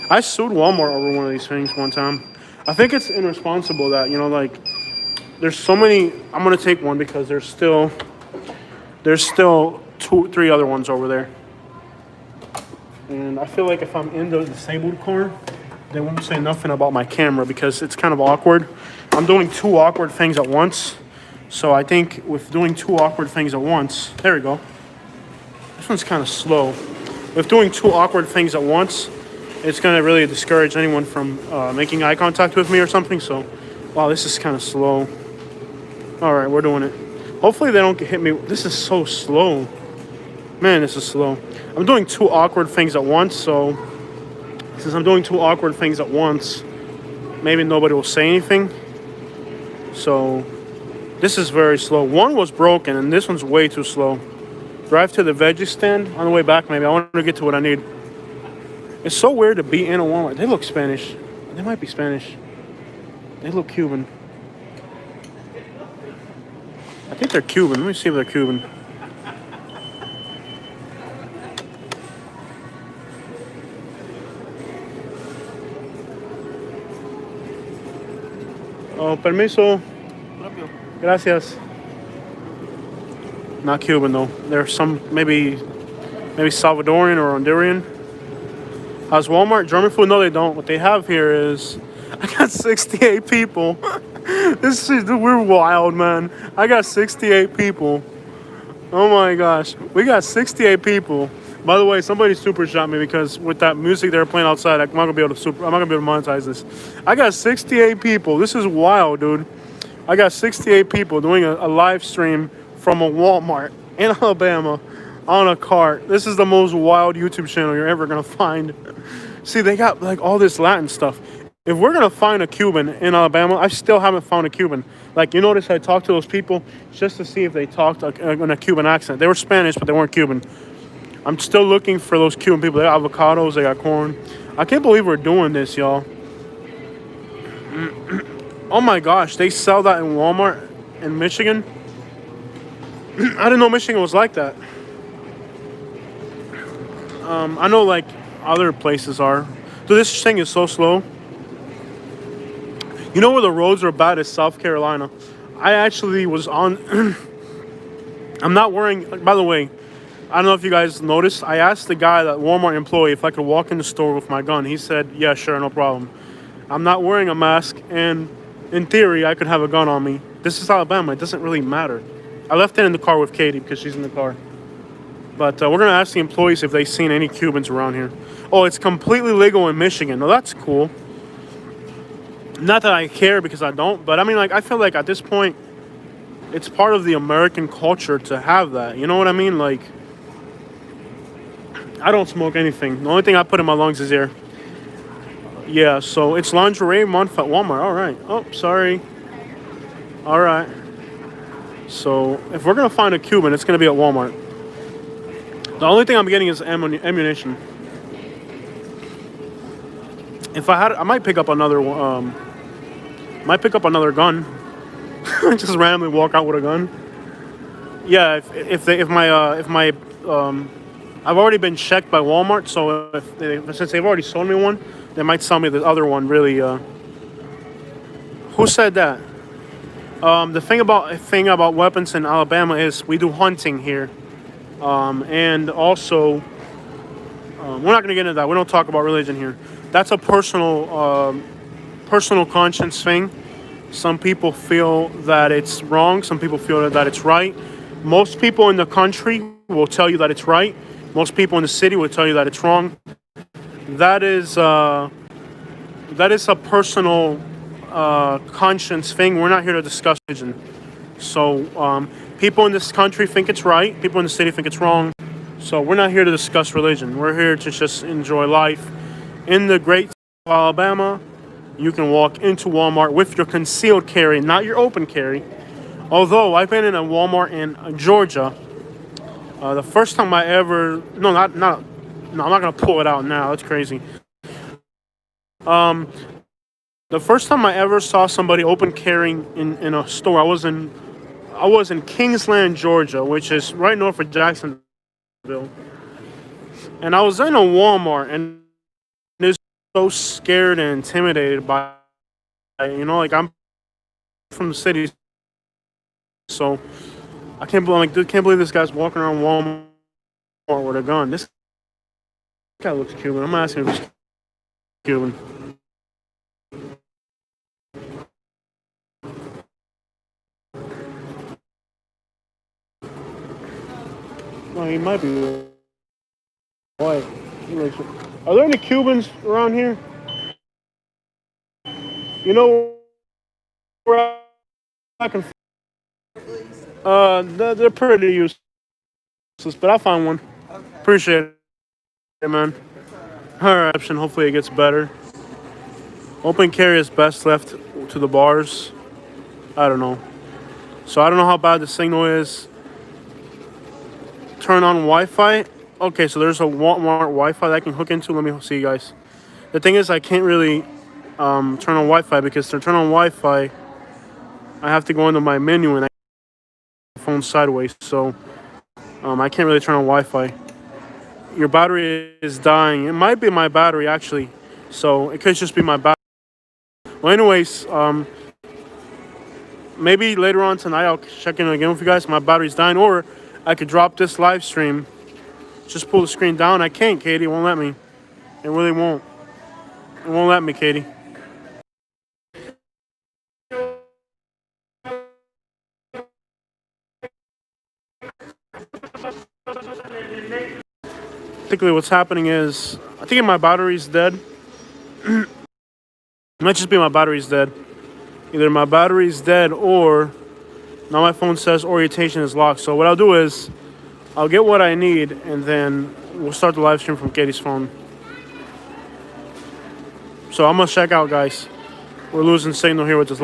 I sued Walmart over one of these things one time. I think it's irresponsible that, like, there's so many. I'm going to take one because there's still 3 other ones over there. And I feel like if I'm in the disabled car, they won't say nothing about my camera because it's kind of awkward. I'm doing 2 awkward things at once. So I think with doing 2 awkward things at once, there we go. This one's kind of slow. With doing 2 awkward things at once, it's going to really discourage anyone from making eye contact with me or something. So, wow, this is kind of slow. All right, we're doing it. Hopefully they don't hit me. This is so slow. Man, this is slow. I'm doing 2 awkward things at once, so since I'm doing 2 awkward things at once, maybe nobody will say anything. So this is very slow. One was broken, and this one's way too slow. Drive to the veggie stand on the way back, maybe. I want to get to what I need. It's so weird to be in a Walmart. They look Spanish. They might be Spanish. They look Cuban. I think they're Cuban. Let me see if they're Cuban. Oh, permiso. Gracias. Not Cuban though. They're some maybe Salvadorian or Honduran. Has Walmart German food? No, they don't. What they have here is I got 68 people. We're wild, man. I got 68 people. Oh my gosh. We got 68 people. By the way, somebody super shot me because with that music they were playing outside, I'm not gonna be able to monetize this. I got 68 people. This is wild, dude. I got 68 people doing a live stream from a Walmart in Alabama on a cart. This is the most wild YouTube channel you're ever gonna find. See, they got like all this Latin stuff. If we're gonna find a Cuban in Alabama, I still haven't found a Cuban. Like, you notice I talked to those people just to see if they talked in a Cuban accent. They were Spanish, but they weren't Cuban. I'm still looking for those Cuban people. They got avocados, they got corn. I can't believe we're doing this, y'all. Oh my gosh, they sell that in Walmart in Michigan. I didn't know Michigan was like that. I know like other places are. Dude, this thing is so slow. You know where the roads are bad is South Carolina. I actually was on. I'm not wearing. By the way, I don't know if you guys noticed. I asked the guy, that Walmart employee, if I could walk in the store with my gun. He said, "Yeah, sure, no problem." I'm not wearing a mask, and in theory, I could have a gun on me. This is Alabama. It doesn't really matter. I left it in the car with Katie because she's in the car. But we're gonna ask the employees if they've seen any Cubans around here. Oh, it's completely legal in Michigan. Well, that's cool. Not that I care because I don't, but I mean, like, I feel like at this point, it's part of the American culture to have that. You know what I mean? Like, I don't smoke anything. The only thing I put in my lungs is air. Yeah, so it's lingerie month at Walmart. All right. Oh, sorry. All right. So if we're gonna find a Cuban, it's gonna be at Walmart. The only thing I'm getting is ammunition. If I had, I might pick up another. Might pick up another gun. Just randomly walk out with a gun. Yeah, if my I've already been checked by Walmart, so since they've already sold me one, they might sell me the other one. Really, who said that? The thing about weapons in Alabama is we do hunting here, and also we're not gonna get into that. We don't talk about religion here. That's a personal conscience thing. Some people feel that it's wrong. Some people feel that it's right. Most people in the country will tell you that it's right. Most people in the city will tell you that it's wrong. That is a personal conscience thing. We're not here to discuss religion. So people in this country think it's right. People in the city think it's wrong. So we're not here to discuss religion. We're here to just enjoy life. In the great state of Alabama, you can walk into Walmart with your concealed carry, not your open carry. Although I've been in a Walmart in Georgia. The first time I ever, no, I'm not gonna pull it out now. That's crazy. The first time I ever saw somebody open carrying in a store, I was in Kingsland, Georgia, which is right north of Jacksonville, and I was in a Walmart, and I was so scared and intimidated by, like, I'm from the city, so I can't believe this guy's walking around Walmart with a gun. This guy looks Cuban. I'm asking if he's Cuban. Well, he might be white. Are there any Cubans around here? You know where I can? They're pretty useless, but I'll find one. Appreciate it, man. All right, hopefully it gets better. Open carry is best left to the bars. I don't know. So I don't know how bad the signal is. Turn on Wi-Fi. Okay, so there's a Walmart Wi-Fi that I can hook into. Let me see, you guys. The thing is, I can't really turn on Wi-Fi because to turn on Wi-Fi, I have to go into my menu and I have my phone sideways. So I can't really turn on Wi-Fi. Your battery is dying. It might be my battery, actually. So it could just be my battery. Well, anyways, maybe later on tonight I'll check in again with you guys. My battery's dying, or I could drop this live stream. Just pull the screen down. I can't, Katie. It won't let me. It really won't. It won't let me, Katie. Particularly what's happening is, I think my battery's dead. It might just be my battery's dead. Either my battery's dead or now my phone says orientation is locked. So what I'll do is I'll get what I need and then we'll start the live stream from Katie's phone. So I'm gonna check out, guys. We're losing signal here with this light.